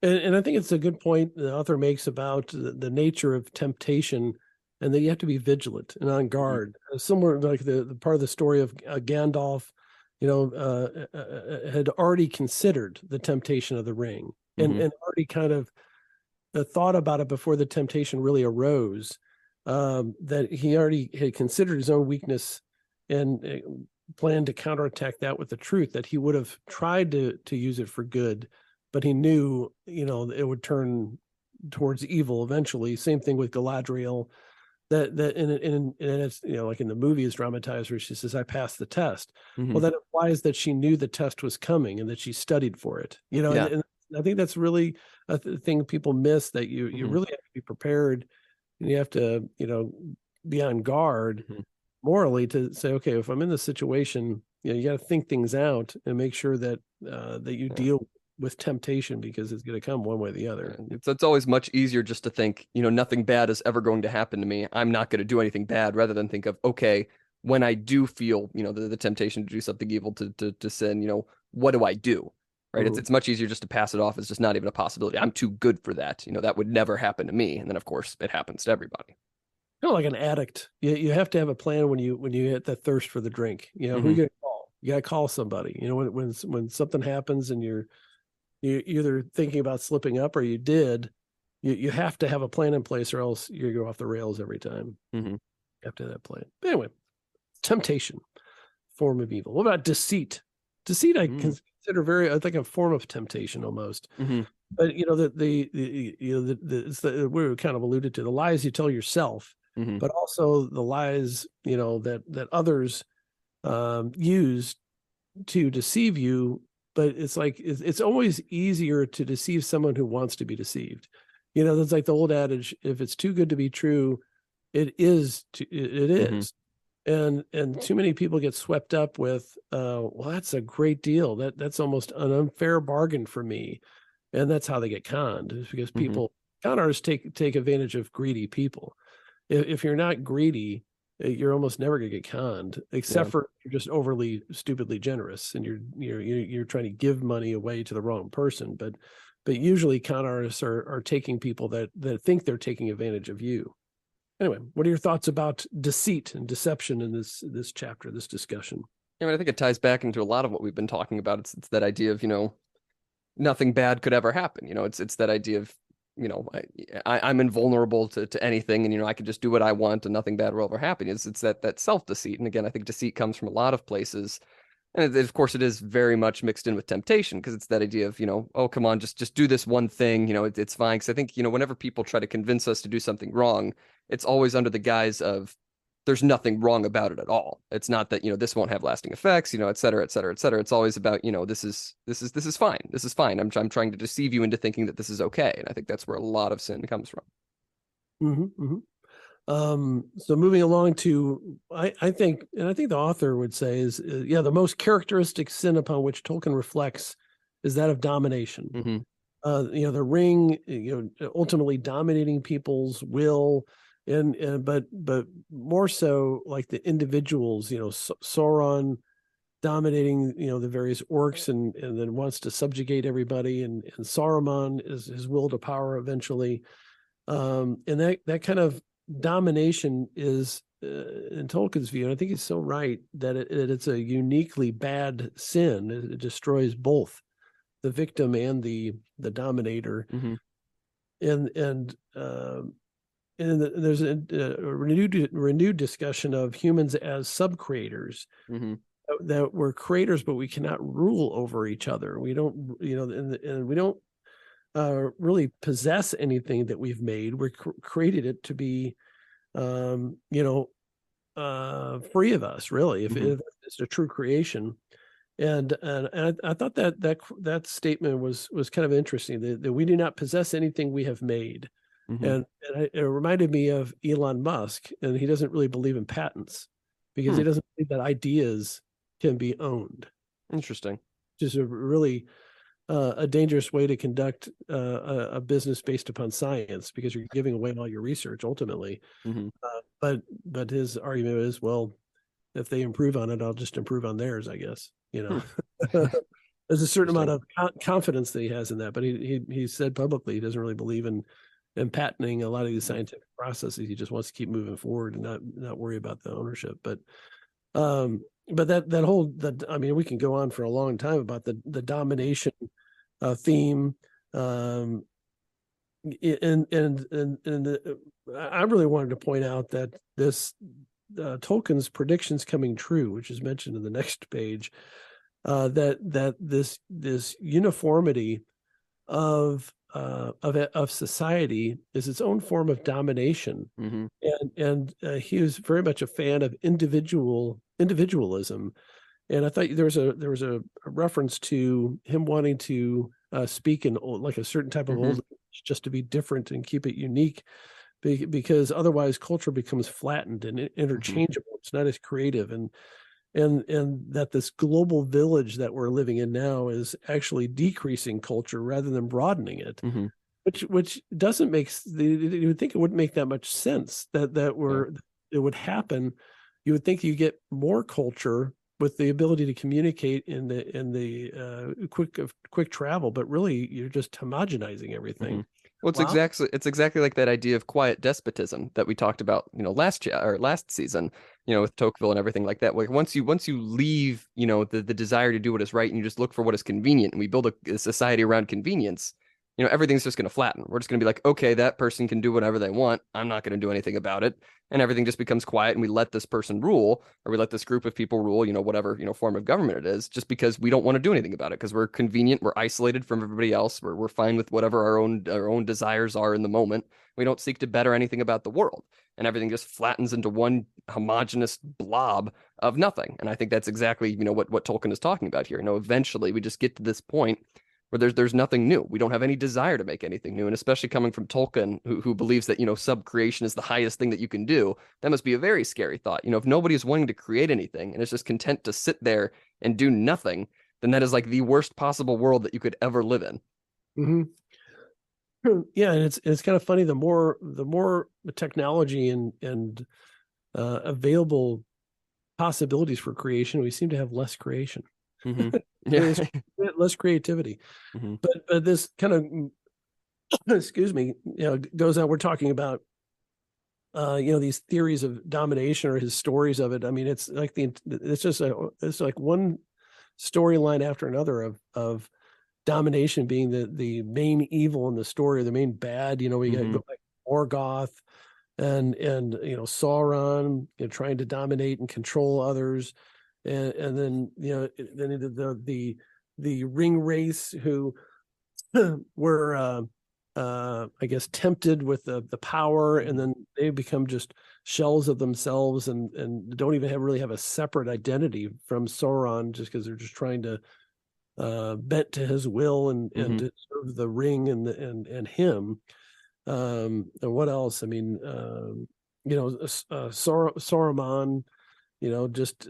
And I think it's a good point the author makes about the nature of temptation, and that you have to be vigilant and on Mm-hmm. guard. Similar, like the part of the story of Gandalf, had already considered the temptation of the ring, Mm-hmm. and already kind of thought about it before the temptation really arose. That he already had considered his own weakness and planned to counterattack that with the truth. That he would have tried to use it for good, but he knew, it would turn towards evil eventually. Same thing with Galadriel. That and it's, like in the movie is dramatized where she says, "I passed the test." Mm-hmm. Well, that implies that she knew the test was coming and that she studied for it. Yeah. And I think that's really a thing people miss, that you Mm-hmm. really have to be prepared, and you have to, be on guard Mm-hmm. morally to say, okay, if I'm in this situation, you got to think things out and make sure that that you Yeah. deal with temptation, because it's going to come one way or the other. It's always much easier just to think, nothing bad is ever going to happen to me. I'm not going to do anything bad, rather than think of, okay, when I do feel, the temptation to do something evil, to sin, what do I do? Right? It's Mhm. it's much easier just to pass it off as just not even a possibility. I'm too good for that. That would never happen to me. And then of course it happens to everybody. Kind of like an addict. You have to have a plan when you hit that thirst for the drink. Who Hmm. you gonna call? You got to call somebody. When something happens and you're either thinking about slipping up or you did, you have to have a plan in place, or else you go off the rails every time. Hmm. You have to have that plan. But anyway, temptation, form of evil. What about deceit? Deceit, I Hmm. consider I think a form of temptation almost. Hmm. But it's we kind of alluded to the lies you tell yourself, Hmm. but also the lies that others use to deceive you. But it's like it's always easier to deceive someone who wants to be deceived. That's like the old adage: if it's too good to be true, it is. It Hmm. is. And too many people get swept up with, well, that's a great deal. That's almost an unfair bargain for me, and that's how they get conned. Is because Hmm. con artists take advantage of greedy people. If you're not greedy, you're almost never going to get conned, Yeah. except for you're just overly stupidly generous, and you're trying to give money away to the wrong person. But usually con artists are taking people that think they're taking advantage of you. Anyway, what are your thoughts about deceit and deception in this chapter, this discussion? I mean, I think it ties back into a lot of what we've been talking about. It's that idea of, nothing bad could ever happen. It's that idea of, I'm invulnerable to anything, and I can just do what I want and nothing bad will ever happen. It's that self-deceit. And again, I think deceit comes from a lot of places. And of course it is very much mixed in with temptation, because it's that idea of, oh, come on, just do this one thing, it's fine. Because I think, whenever people try to convince us to do something wrong, it's always under the guise of there's nothing wrong about it at all. It's not that, this won't have lasting effects, et cetera, et cetera, et cetera. It's always about, this is fine. This is fine. I'm trying to deceive you into thinking that this is okay. And I think that's where a lot of sin comes from. Mm-hmm, mm-hmm. So moving along to, I think, and I think the author would say is, the most characteristic sin upon which Tolkien reflects is that of domination. Mm-hmm. The ring, ultimately dominating people's will, and but more so like the individuals, Sauron dominating, the various orcs, and then wants to subjugate everybody, and Saruman is his will to power eventually. And that kind of domination is, in Tolkien's view, and I think he's so right, that it's a uniquely bad sin. It destroys both the victim and the dominator. Mm-hmm. And there's a renewed discussion of humans as sub creators, Mm-hmm. that we're creators, but we cannot rule over each other. We don't, and we don't really possess anything that we've made. We created it to be, free of us, really, Mm-hmm. if it's a true creation. And I thought that statement was kind of interesting, that we do not possess anything we have made. Mm-hmm. It reminded me of Elon Musk, and he doesn't really believe in patents, because Hmm. he doesn't believe that ideas can be owned. Interesting. Just a really a dangerous way to conduct a business based upon science, because you're giving away all your research ultimately. Mm-hmm. But his argument is, well, if they improve on it, I'll just improve on theirs, I guess, Hmm. There's a certain amount Interesting. of confidence that he has in that, but he said publicly he doesn't really believe in patenting a lot of these scientific processes. He just wants to keep moving forward and not worry about the ownership. But that whole I mean, we can go on for a long time about the domination theme. Um, I really wanted to point out that this Tolkien's predictions coming true, which is mentioned in the next page, that this uniformity of society is its own form of domination, Mm-hmm. and he was very much a fan of individualism, and I thought there was a reference to him wanting to speak in like a certain type of Mm-hmm. old language just to be different and keep it unique, because otherwise culture becomes flattened and Mm-hmm. interchangeable. It's not as creative, and that this global village that we're living in now is actually decreasing culture rather than broadening it, Mm-hmm. which doesn't make, you would think it wouldn't make that much sense that Yeah. it would happen. You would think you get more culture with the ability to communicate in the quick travel, but really you're just homogenizing Mm-hmm. everything. Well, Wow. it's exactly like that idea of quiet despotism that we talked about, last season, with Tocqueville and everything like that. Like once you leave, the desire to do what is right and you just look for what is convenient, and we build a society around convenience, everything's just going to flatten. We're just going to be like, okay, that person can do whatever they want. I'm not going to do anything about it, and everything just becomes quiet, and we let this person rule, or we let this group of people rule, whatever form of government it is, just because we don't want to do anything about it because we're convenient, we're isolated from everybody else, we're fine with whatever our own desires are in the moment. We don't seek to better anything about the world, and everything just flattens into one homogenous blob of nothing. And I think that's exactly what Tolkien is talking about here. Eventually we just get to this point where there's nothing new. We don't have any desire to make anything new. And especially coming from Tolkien, who believes that, subcreation is the highest thing that you can do, that must be a very scary thought. If nobody is wanting to create anything and is just content to sit there and do nothing, then that is like the worst possible world that you could ever live in. Mm-hmm. Yeah, and it's kind of funny. The more technology and available possibilities for creation, we seem to have less creation. Mm-hmm. Yeah. Less, less creativity. Mm-hmm. But this kind of excuse me, goes on. We're talking about these theories of domination or his stories of it. I mean, it's like it's like one storyline after another of domination being the main evil in the story, or the main bad. We got Mm-hmm. go like Morgoth and Sauron, trying to dominate and control others, and then then the ring race who were I guess tempted with the power, and then they become just shells of themselves, and don't even really have a separate identity from Sauron, just because they're just trying to bent to his will and Mm-hmm. to serve the ring and him. And what else? I mean, Saruman, just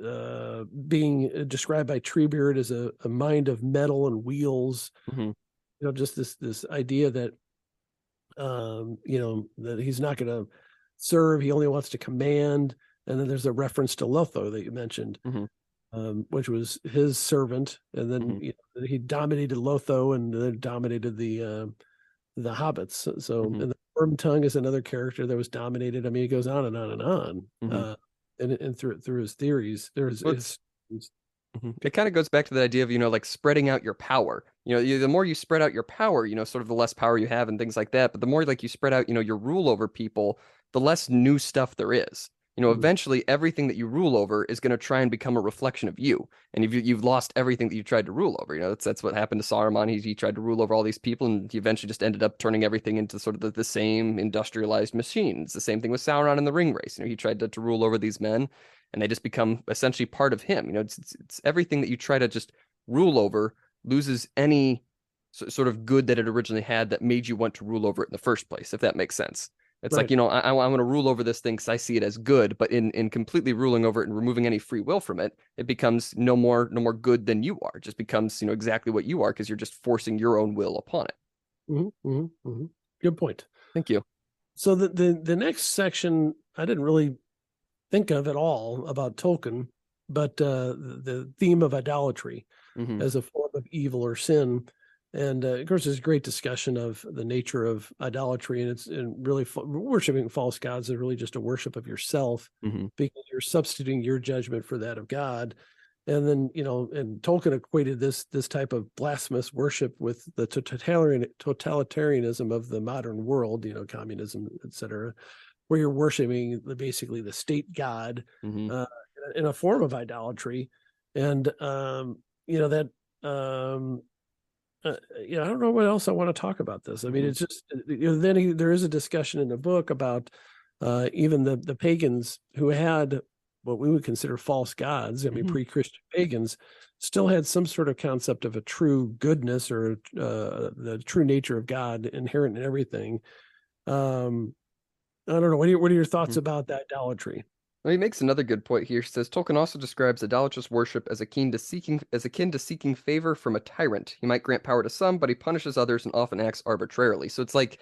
being described by Treebeard as a mind of metal and wheels. Mm-hmm. Just this idea that that he's not going to serve; he only wants to command. And then there's a reference to Lotho that you mentioned, Mm-hmm. which was his servant, and then Mm-hmm. he dominated Lotho and then dominated the hobbits. So, Mm-hmm. and the Worm Tongue is another character that was dominated. I mean, it goes on and on and on. Mm-hmm. And through his theories, there's Well, it kind of goes back to the idea of, like spreading out your power. The more you spread out your power, sort of the less power you have and things like that. But the more like you spread out, your rule over people, the less new stuff there is. Eventually everything that you rule over is going to try and become a reflection of you. And if you've lost everything that you tried to rule over, that's what happened to Saruman. He tried to rule over all these people, and he eventually just ended up turning everything into sort of the same industrialized machine. It's the same thing with Sauron in the ring race. He tried to rule over these men, and they just become essentially part of him. It's everything that you try to just rule over loses any sort of good that it originally had that made you want to rule over it in the first place, if that makes sense. It's like, right. I want to rule over this thing because I see it as good, but in completely ruling over it and removing any free will from it, it becomes no more good than you are. It just becomes, exactly what you are because you're just forcing your own will upon it. Good point. Thank you. So the next section I didn't really think of at all about Tolkien. the theme of idolatry Hmm. as a form of evil or sin. And of course, there's a great discussion of the nature of idolatry, and it's and really worshiping false gods is really just a worship of yourself, Hmm. because you're substituting your judgment for that of God. And then, and Tolkien equated this type of blasphemous worship with the totalitarianism of the modern world, communism, etc., where you're worshiping basically the state god, Hmm. uh, in a form of idolatry. And that I don't know what else I want to talk about this. I mean, Hmm. it's just then there is a discussion in the book about even the pagans who had what we would consider false gods. I mean, Hmm. pre-Christian pagans still had some sort of concept of a true goodness, or the true nature of God inherent in everything. Um, I don't know. What are your thoughts Hmm. about that idolatry? Well, he makes another good point here. He says Tolkien also describes idolatrous worship as akin to seeking favor from a tyrant. He might grant power to some, but he punishes others and often acts arbitrarily. So it's like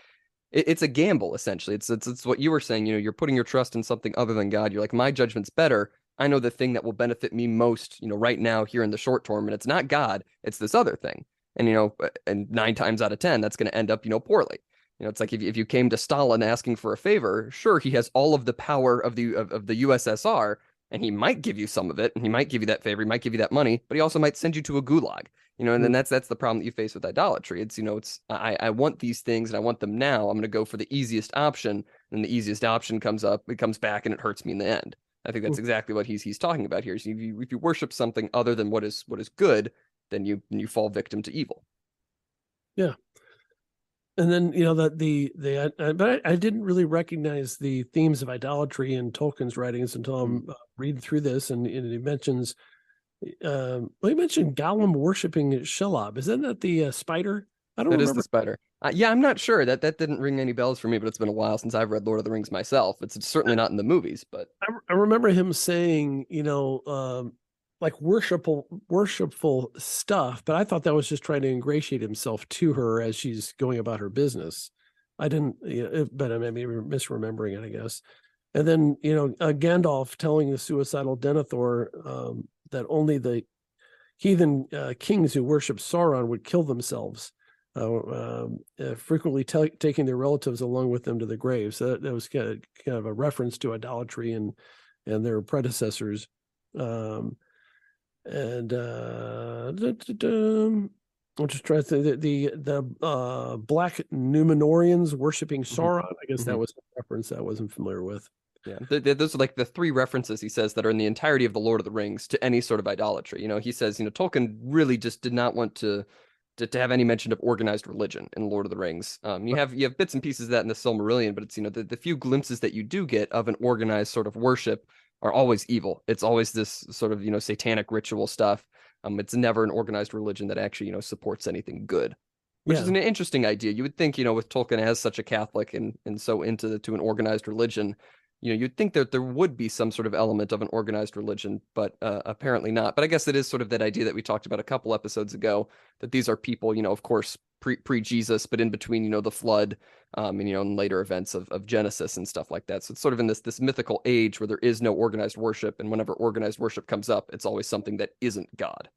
it's a gamble essentially. It's what you were saying. You're putting your trust in something other than God. You're like, my judgment's better. I know the thing that will benefit me most, right now here in the short term, and it's not God. It's this other thing. And and 9 times out of 10, that's going to end up, poorly. It's like if you came to Stalin asking for a favor, sure, he has all of the power of the USSR, and he might give you some of it, and he might give you that favor, he might give you that money, but he also might send you to a gulag. And then Mm. that's the problem that you face with idolatry. It's I want these things and I want them now. I'm going to go for the easiest option, and the easiest option comes up, it comes back, and it hurts me in the end. I think that's exactly what he's talking about here. So if you worship something other than what is good, then you fall victim to evil. Yeah. And then but I didn't really recognize the themes of idolatry in Tolkien's writings until Mm. I'm reading through this, and he mentions he mentioned Gollum worshiping Shelob. Isn't that the spider? I don't That is the remember. spider. Yeah, I'm not sure. That didn't ring any bells for me, but it's been a while since I've read Lord of the Rings myself. It's certainly not in the movies, but I remember him saying, like worshipful stuff, but I thought that was just trying to ingratiate himself to her as she's going about her business. I didn't, but I may be misremembering it, I guess. And then, Gandalf telling the suicidal Denethor that only the heathen kings who worship Sauron would kill themselves, frequently taking their relatives along with them to the grave. So that was kind of a reference to idolatry and their predecessors. Um, and I'm just trying to think. The Black Numenorians worshiping mhm, Sauron. I guess that mhm. was a reference I wasn't familiar with. Yeah, those are like the three references he says that are in the entirety of the Lord of the Rings to any sort of idolatry. He says, Tolkien really just did not want to have any mention of organized religion in Lord of the Rings. You have bits and pieces of that in the Silmarillion, but it's the few glimpses that you do get of an organized sort of worship are always evil. It's always this sort of satanic ritual stuff. It's never an organized religion that actually supports anything good, which is Yeah. an interesting idea. You would think with Tolkien as such a Catholic and so into to an organized religion. You'd think that there would be some sort of element of an organized religion, but apparently not. But I guess it is sort of that idea that we talked about a couple episodes ago, that these are people, of course, pre Jesus, but in between, the flood, and later events of Genesis and stuff like that. So it's sort of in this mythical age where there is no organized worship, and whenever organized worship comes up, it's always something that isn't God.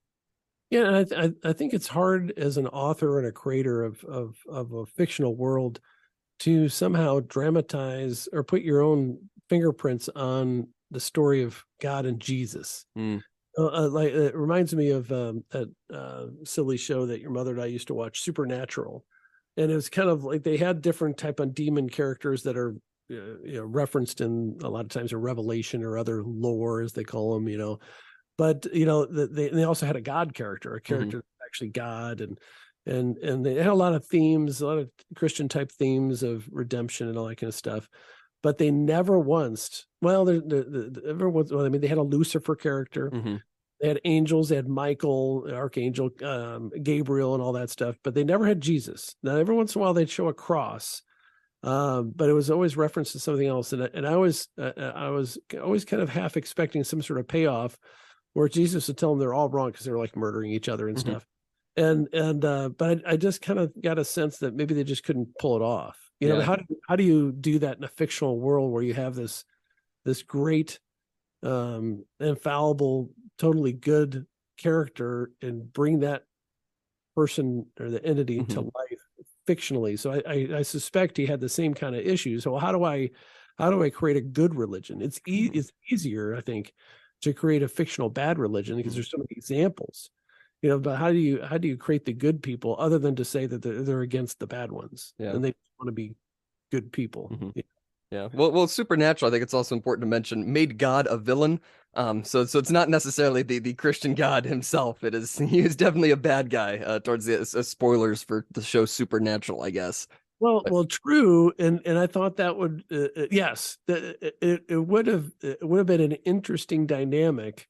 Yeah, and I think it's hard as an author and a creator of a fictional world to somehow dramatize or put your own fingerprints on the story of God and Jesus. Mm. Like it reminds me of that silly show that your mother and I used to watch, Supernatural, and it was kind of like they had different type of demon characters that are referenced in a lot of times in Revelation or other lore, as they call them, but they also had a God character, a Hmm. character actually God, and they had a lot of themes, a lot of Christian type themes of redemption and all that kind of stuff. But they never once, well, every once, well, I mean, they had a Lucifer character, Hmm. they had angels, they had Michael, Archangel, Gabriel, and all that stuff, but they never had Jesus. Now, every once in a while, they'd show a cross, but it was always referenced to something else. And I was always kind of half expecting some sort of payoff where Jesus would tell them they're all wrong because they're like murdering each other and Hmm. stuff. But I just kind of got a sense that maybe they just couldn't pull it off. But Yeah. how do you do that in a fictional world where you have this great infallible, totally good character and bring that person or the entity to life fictionally. So I suspect he had the same kind of issues. So how do I create a good religion? It's easier, I think, to create a fictional bad religion because there's so many examples. But how do you create the good people other than to say that they're against the bad ones and they want to be good people? Yeah. Well, supernatural, I think it's also important to mention, made God a villain. So it's not necessarily the Christian God himself. He is definitely a bad guy towards the spoilers for the show Supernatural, I guess. Well, true, and I thought that would yes, it would have been an interesting dynamic.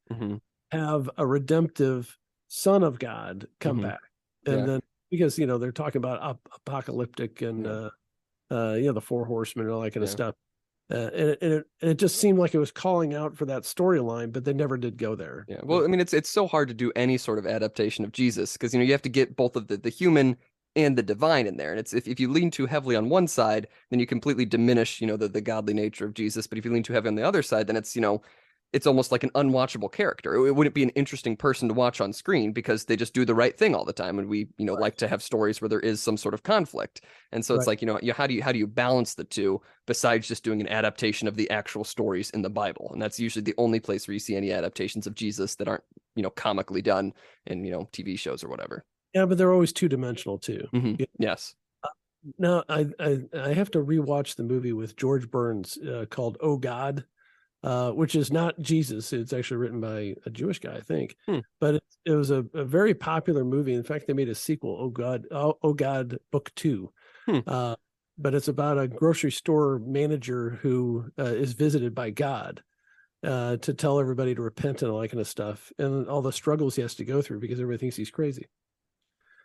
Have a redemptive son of God come back, and then because they're talking about apocalyptic and the four horsemen and all that kind of stuff. And it just seemed like it was calling out for that storyline, but they never did go there. Yeah. Well, I mean, it's so hard to do any sort of adaptation of Jesus because you have to get both of the human and the divine in there. And it's if you lean too heavily on one side, then you completely diminish, the godly nature of Jesus. But if you lean too heavy on the other side, then it's almost like an unwatchable character. It wouldn't be an interesting person to watch on screen because they just do the right thing all the time. And we, like to have stories where there is some sort of conflict. And so it's like, how do you balance the two besides just doing an adaptation of the actual stories in the Bible? And that's usually the only place where you see any adaptations of Jesus that aren't, comically done in, TV shows or whatever. Yeah, but they're always two-dimensional too. Yes. Now I have to rewatch the movie with George Burns called Oh God. Which is not Jesus. It's actually written by a Jewish guy, I think. But it was a very popular movie. In fact, they made a sequel, Oh God, Book 2. But it's about a grocery store manager who is visited by God to tell everybody to repent and all that kind of stuff, and all the struggles he has to go through because everybody thinks he's crazy.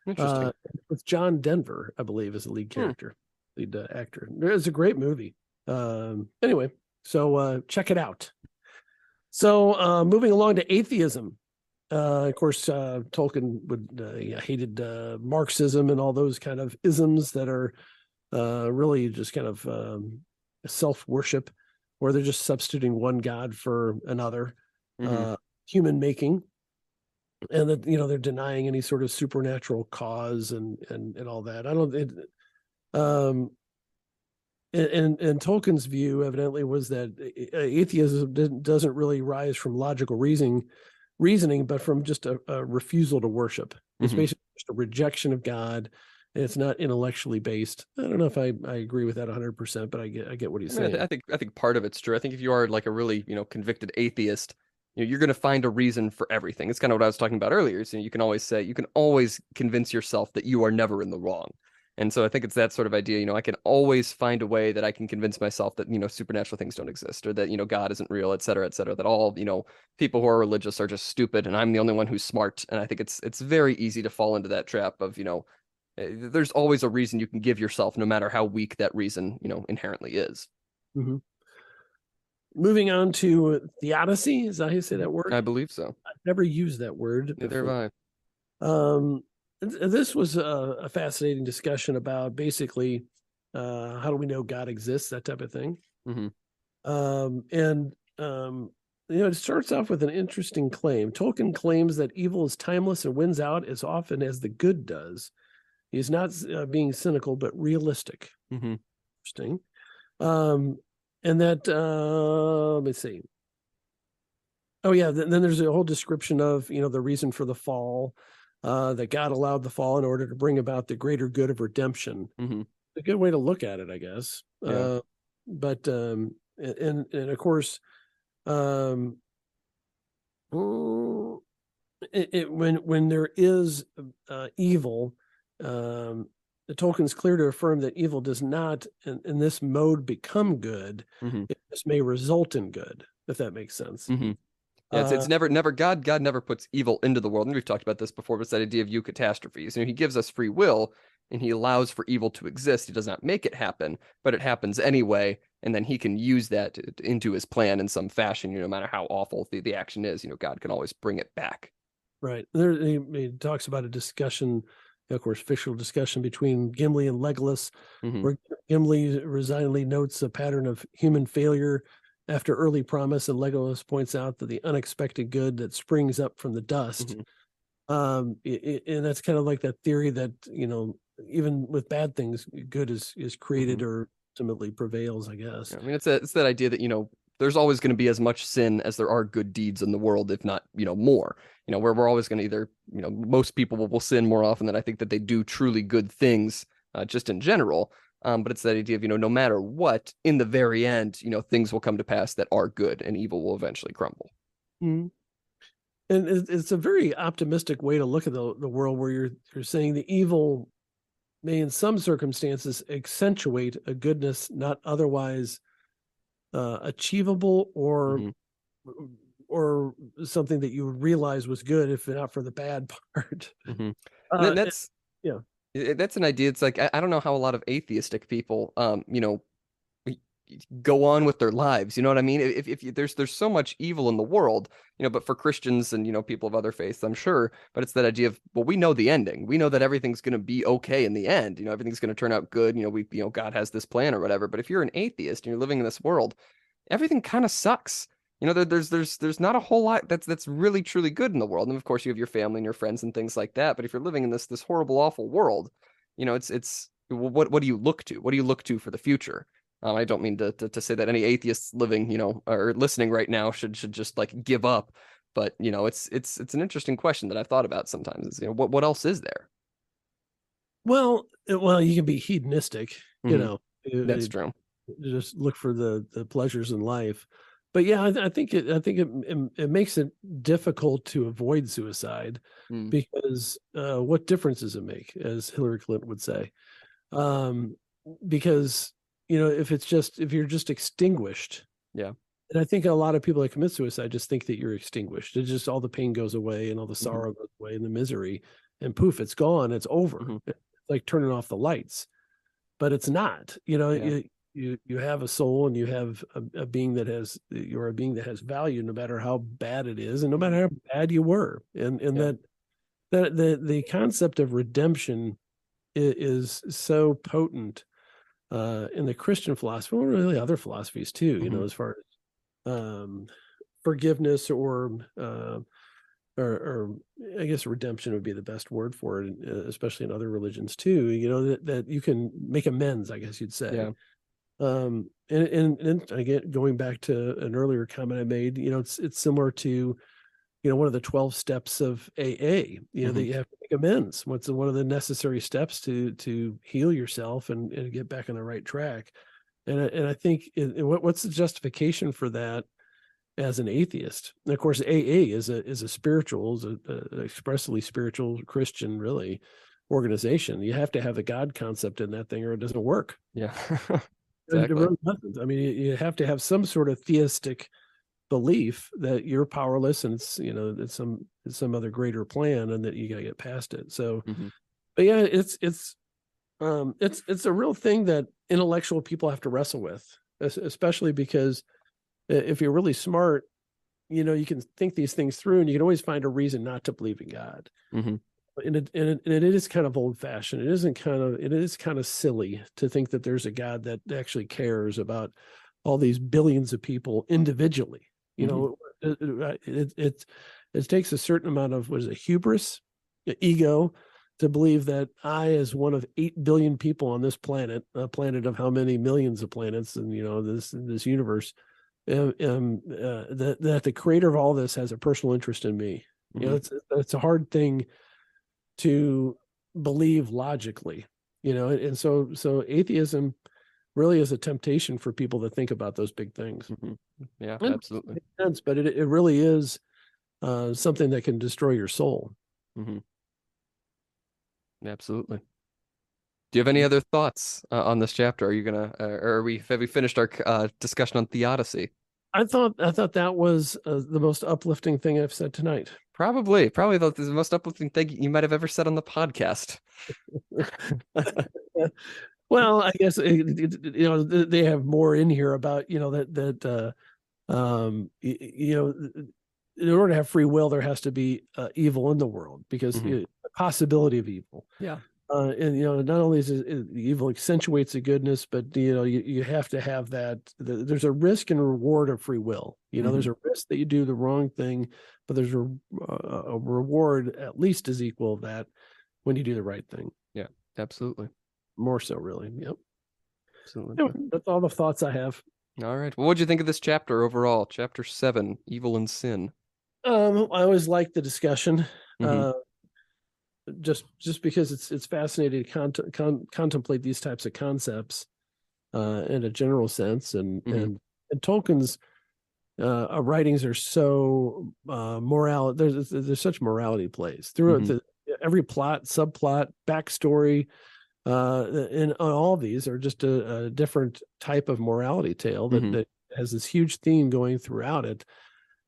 Interesting. With John Denver, I believe, is the lead character, lead actor. It's a great movie. Anyway. So check it out. So moving along to atheism. Of course, Tolkien hated Marxism and all those kind of isms that are really just kind of self-worship, where they're just substituting one god for another, human making, and that they're denying any sort of supernatural cause and all that. I don't. And Tolkien's view evidently was that atheism doesn't really rise from logical reasoning, but from just a refusal to worship. It's basically just a rejection of God, and it's not intellectually based. I don't know if I agree with that 100%, but I get what he's saying. I think part of it's true. I think if you are like a really convicted atheist, you're going to find a reason for everything. It's kind of what I was talking about earlier. So you can always convince yourself that you are never in the wrong. And so I think it's that sort of idea, I can always find a way that I can convince myself that, supernatural things don't exist or that, God isn't real, et cetera, that all, people who are religious are just stupid and I'm the only one who's smart. And I think it's very easy to fall into that trap of, there's always a reason you can give yourself no matter how weak that reason, inherently is. Moving on to theodicy. Is that how you say that word? I believe so. I've never used that word. Neither have I. This was a fascinating discussion about basically how do we know God exists, that type of thing. It starts off with an interesting claim. Tolkien claims that evil is timeless and wins out as often as the good does. He's not being cynical, but realistic. Interesting. And that, let me see. Oh, yeah. Then there's a whole description of, the reason for the fall. That God allowed the fall in order to bring about the greater good of redemption. A good way to look at it, I guess. Yeah. But and of course, when there is evil, Tolkien's clear to affirm that evil does not, in this mode, become good. It just may result in good, if that makes sense. Yeah, it's never God never puts evil into the world. And we've talked about this before, but it's that idea of eucatastrophes. He gives us free will and he allows for evil to exist. He does not make it happen, but it happens anyway. And then he can use that into his plan in some fashion, no matter how awful the action is, God can always bring it back. Right. He talks about a discussion, of course, fictional discussion between Gimli and Legolas, where Gimli resignedly notes a pattern of human failure after early promise, and Legolas points out that the unexpected good that springs up from the dust. And that's kind of like that theory that, even with bad things, good is created or ultimately prevails, I guess. Yeah, I mean, it's that idea that, there's always going to be as much sin as there are good deeds in the world, if not, more. Where we're always going to either, most people will sin more often than I think that they do truly good things, just in general. But it's that idea of, no matter what, in the very end, things will come to pass that are good and evil will eventually crumble. Mm-hmm. And it's a very optimistic way to look at the world, where you're saying the evil may, in some circumstances, accentuate a goodness not otherwise achievable, or something that you would realize was good if not for the bad part. And then that's an idea. It's like I don't know how a lot of atheistic people, go on with their lives. You know what I mean? If there's so much evil in the world, but for Christians and people of other faiths, I'm sure, but it's that idea of, well, we know the ending. We know that everything's going to be okay in the end. Everything's going to turn out good. God has this plan or whatever. But if you're an atheist and you're living in this world, everything kind of sucks. There's not a whole lot that's really truly good in the world. And of course, you have your family and your friends and things like that. But if you're living in this horrible, awful world, it's what do you look to? What do you look to for the future? I don't mean to say that any atheists living, or listening right now should just like give up. But it's an interesting question that I've thought about sometimes. Is what else is there? Well, you can be hedonistic. That's true. Just look for the pleasures in life. But yeah, I think it makes it difficult to avoid suicide, because what difference does it make, as Hillary Clinton would say? Because if you're just extinguished. Yeah. And I think a lot of people that commit suicide just think that you're extinguished. It's just all the pain goes away and all the sorrow goes away and the misery, and poof, it's gone. It's over. It's like turning off the lights, but it's not. You have a soul, and you have a being you're a being that has value, no matter how bad it is, and no matter how bad you were. And that the concept of redemption is so potent in the Christian philosophy, or really other philosophies too, as far as forgiveness, or I guess redemption would be the best word for it, especially in other religions too, that you can make amends, I guess you'd say. Yeah. And again, going back to an earlier comment I made, it's similar to, one of the 12 steps of AA, that you have to make amends. What's one of the necessary steps to heal yourself and get back on the right track. And I think what's the justification for that as an atheist? And of course, AA is a spiritual, is an expressly spiritual Christian, really, organization. You have to have the God concept in that thing, or it doesn't work. Yeah. Exactly. It really doesn't. I mean, you have to have some sort of theistic belief that you're powerless, and it's some other greater plan, and that you got to get past it. So, but yeah, it's a real thing that intellectual people have to wrestle with, especially because if you're really smart, you can think these things through, and you can always find a reason not to believe in God. And it is kind of old fashioned. It is kind of silly to think that there's a God that actually cares about all these billions of people individually. It takes a certain amount of, hubris, ego, to believe that I, as one of 8 billion people on this planet, a planet of how many millions of planets, and this universe, that the creator of all this has a personal interest in me. It's a hard thing to believe logically, and so atheism really is a temptation for people to think about those big things. Yeah, absolutely. It makes sense, but it really is something that can destroy your soul. Absolutely. Do you have any other thoughts on this chapter? Are you gonna, or have we finished our discussion on theodicy? I thought that was the most uplifting thing I've said tonight. Probably the most uplifting thing you might have ever said on the podcast. Well, I guess they have more in here about that in order to have free will, there has to be evil in the world, because the possibility of evil. Yeah. And not only is evil accentuates the goodness, but you have to have that. There's a risk and reward of free will. Hmm. There's a risk that you do the wrong thing, but there's a reward at least as equal of that when you do the right thing. Yeah, absolutely. More so, really. Yep. Absolutely. Anyway, that's all the thoughts I have. All right. Well, what'd you think of this chapter overall? Chapter 7, Evil and Sin. I always like the discussion. Hmm. Just because it's fascinating to contemplate these types of concepts in a general sense, and Hmm. Tolkien's writings are so moral. There's such morality plays throughout Hmm. every plot, subplot, backstory. And all of these are just a different type of morality tale Hmm. that has this huge theme going throughout it,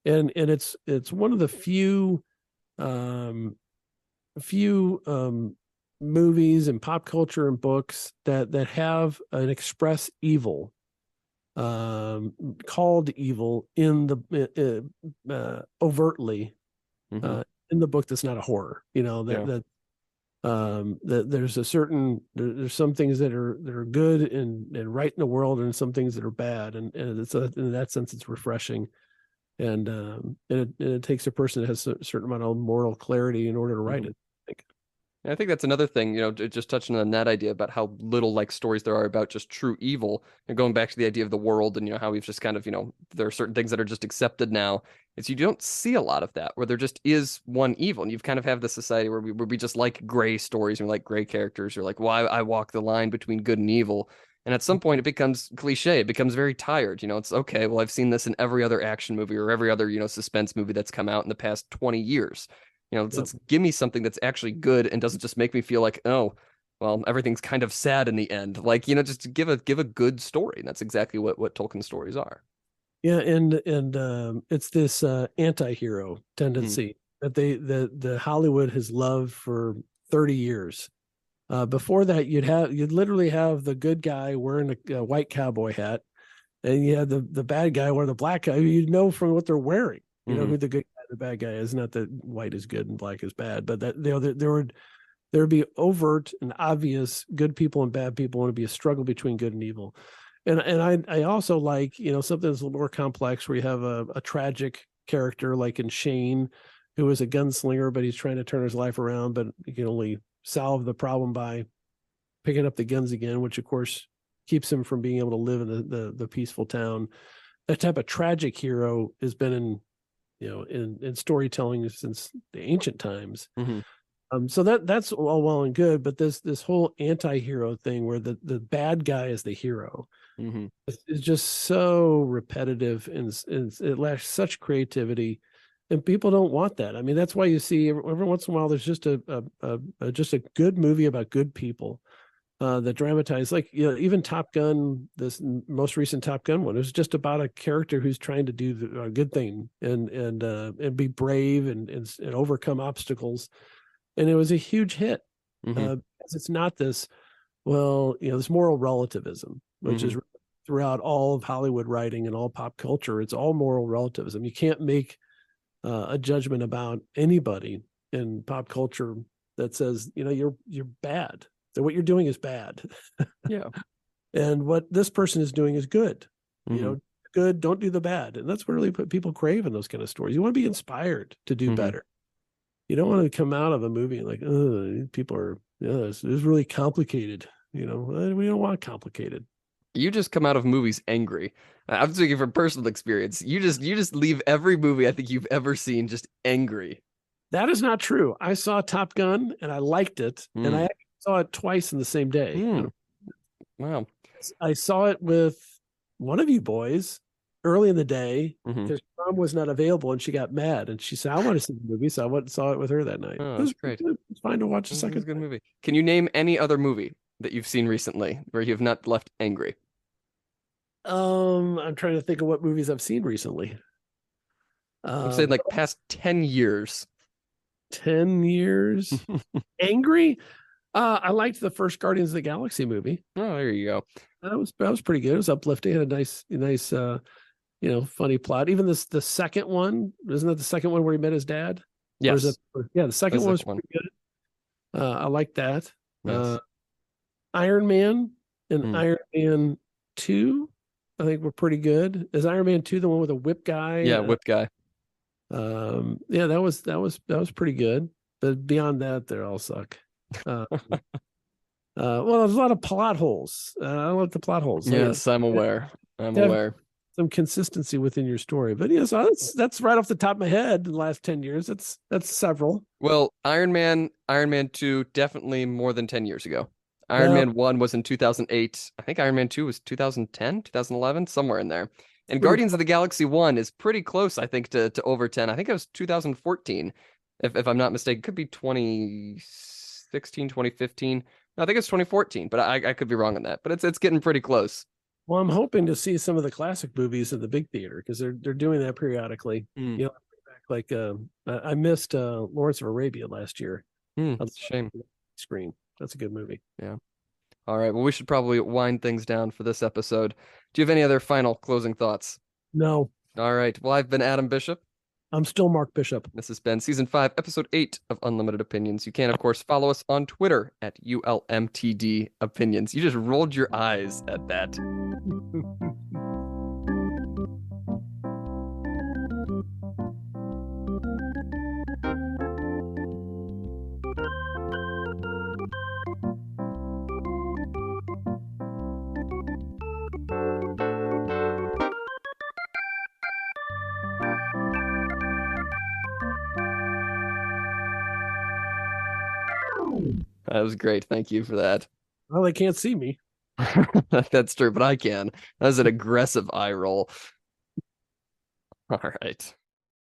and it's one of the um, few movies and pop culture and books that have an express evil, called evil in the overtly, Hmm. in the book that's not a horror. Yeah. That there's some things that are good and right in the world, and some things that are bad, and in that sense it's refreshing, and it takes a person that has a certain amount of moral clarity in order to write Hmm. it, I think. I think that's another thing, just touching on that idea about how little like stories there are about just true evil, and going back to the idea of the world and how we've just kind of, there are certain things that are just accepted now. It's you don't see a lot of that where there just is one evil, and you've kind of have this society where we just like gray stories and we like gray characters. You're like, well, I walk the line between good and evil, and at some point it becomes cliche. It becomes very tired. It's okay. Well, I've seen this in every other action movie or every other suspense movie that's come out in the past 20 years. Yep. Let's give me something that's actually good and doesn't just make me feel like, oh, well, everything's kind of sad in the end. Like, just give a good story. And that's exactly what Tolkien stories are. Yeah, and it's this anti-hero Hmm. tendency that the Hollywood has loved for 30 years. Before that, you'd literally have the good guy wearing a white cowboy hat, and you had the bad guy wearing the black guy. You know from what they're wearing, Hmm. who the good guy, the bad guy is. Not that white is good and black is bad, but that there would be overt and obvious good people and bad people, and it'd be a struggle between good and evil. And I also like something that's a little more complex, where you have a tragic character like in Shane, who is a gunslinger, but he's trying to turn his life around, but he can only solve the problem by picking up the guns again, which of course keeps him from being able to live in the peaceful town. That type of tragic hero has been in storytelling since the ancient times. Hmm. So that's all well and good, but this whole anti-hero thing, where the bad guy is the hero, Hmm. is just so repetitive, and it lacks such creativity, and people don't want that. I mean, that's why you see every once in a while there's just just a good movie about good people, that dramatize, like even Top Gun, this most recent Top Gun one, it was just about a character who's trying to do a good thing, and be brave, and overcome obstacles, and it was a huge hit, Hmm. because it's not this, well, this moral relativism, which Hmm. is throughout all of Hollywood writing and all pop culture. It's all moral relativism. You can't make a judgment about anybody in pop culture that says, you're bad. That what you're doing is bad, Yeah. and what this person is doing is good. You Hmm. know, good. Don't do the bad, and that's what really people crave in those kind of stories. You want to be inspired to do Hmm. better. You don't want to come out of a movie like, oh, people are, this is really complicated. We don't want complicated. You just come out of movies angry. I'm speaking from personal experience. You just leave every movie I think you've ever seen just angry. That is not true. I saw Top Gun and I liked it, and I Hmm. actually saw it twice in the same day. Hmm. And Wow. I saw it with one of you boys early in the day, Hmm. because mom was not available, and she got mad, and she said, "I want to see the movie," so I went and saw it with her that night. Oh, It that's was great. good. It's fine to watch a This is a second good time. movie. Can you name any other movie that you've seen recently where you have not left angry? I'm trying to think of what movies I've seen recently. I'm saying Um, like past 10 years. 10 years. Angry. I liked the first Guardians of the Galaxy movie. Oh, there you go. That was pretty good. It was uplifting. It had a nice funny plot. Even the second one, isn't that the second one where he met his dad? Or is it? Yes, Yeah, the the second one was second one. pretty good. I like that. Uh, Yes. Iron Man and Hmm. Iron Man 2, I think were pretty good. Is Iron Man 2 the one with a whip guy? Yeah, whip guy. Yeah, that was pretty good. But beyond that, they all suck. Uh, well, there's a lot of plot holes. I like the plot holes. So yeah, Yes, I'm aware. I'm have aware. some consistency within your story. But yeah, so that's right off the top of my head. The last 10 years, that's several. Well, Iron Man 2, definitely more than 10 years ago. Iron Yeah, Man 1 was in 2008. I think Iron Man 2 was 2010, 2011, somewhere in there. And pretty Guardians close. of the Galaxy 1 is pretty close, I think, to over 10. I think it was 2014, if I'm not mistaken. Could be 2016, 2015. No, I think it's 2014, but I could be wrong on that. But it's getting pretty close. Well, I'm hoping to see some of the classic movies in the big theater because they're doing that periodically. Hmm. You know, like I missed Lawrence of Arabia last year Hmm. on It's a shame. the screen. That's a good movie. Yeah. All right. Well, we should probably wind things down for this episode. Do you have any other final closing thoughts? No, All right. Well, I've been Adam Bishop. I'm still Mark Bishop. This has been season 5, episode 8 of Unlimited Opinions. You can, of course, follow us on Twitter at ULMTD Opinions. You just rolled your eyes at that. That was great. Thank you for that. Well, they can't see me. That's true, but I can. That was an aggressive eye roll. All right.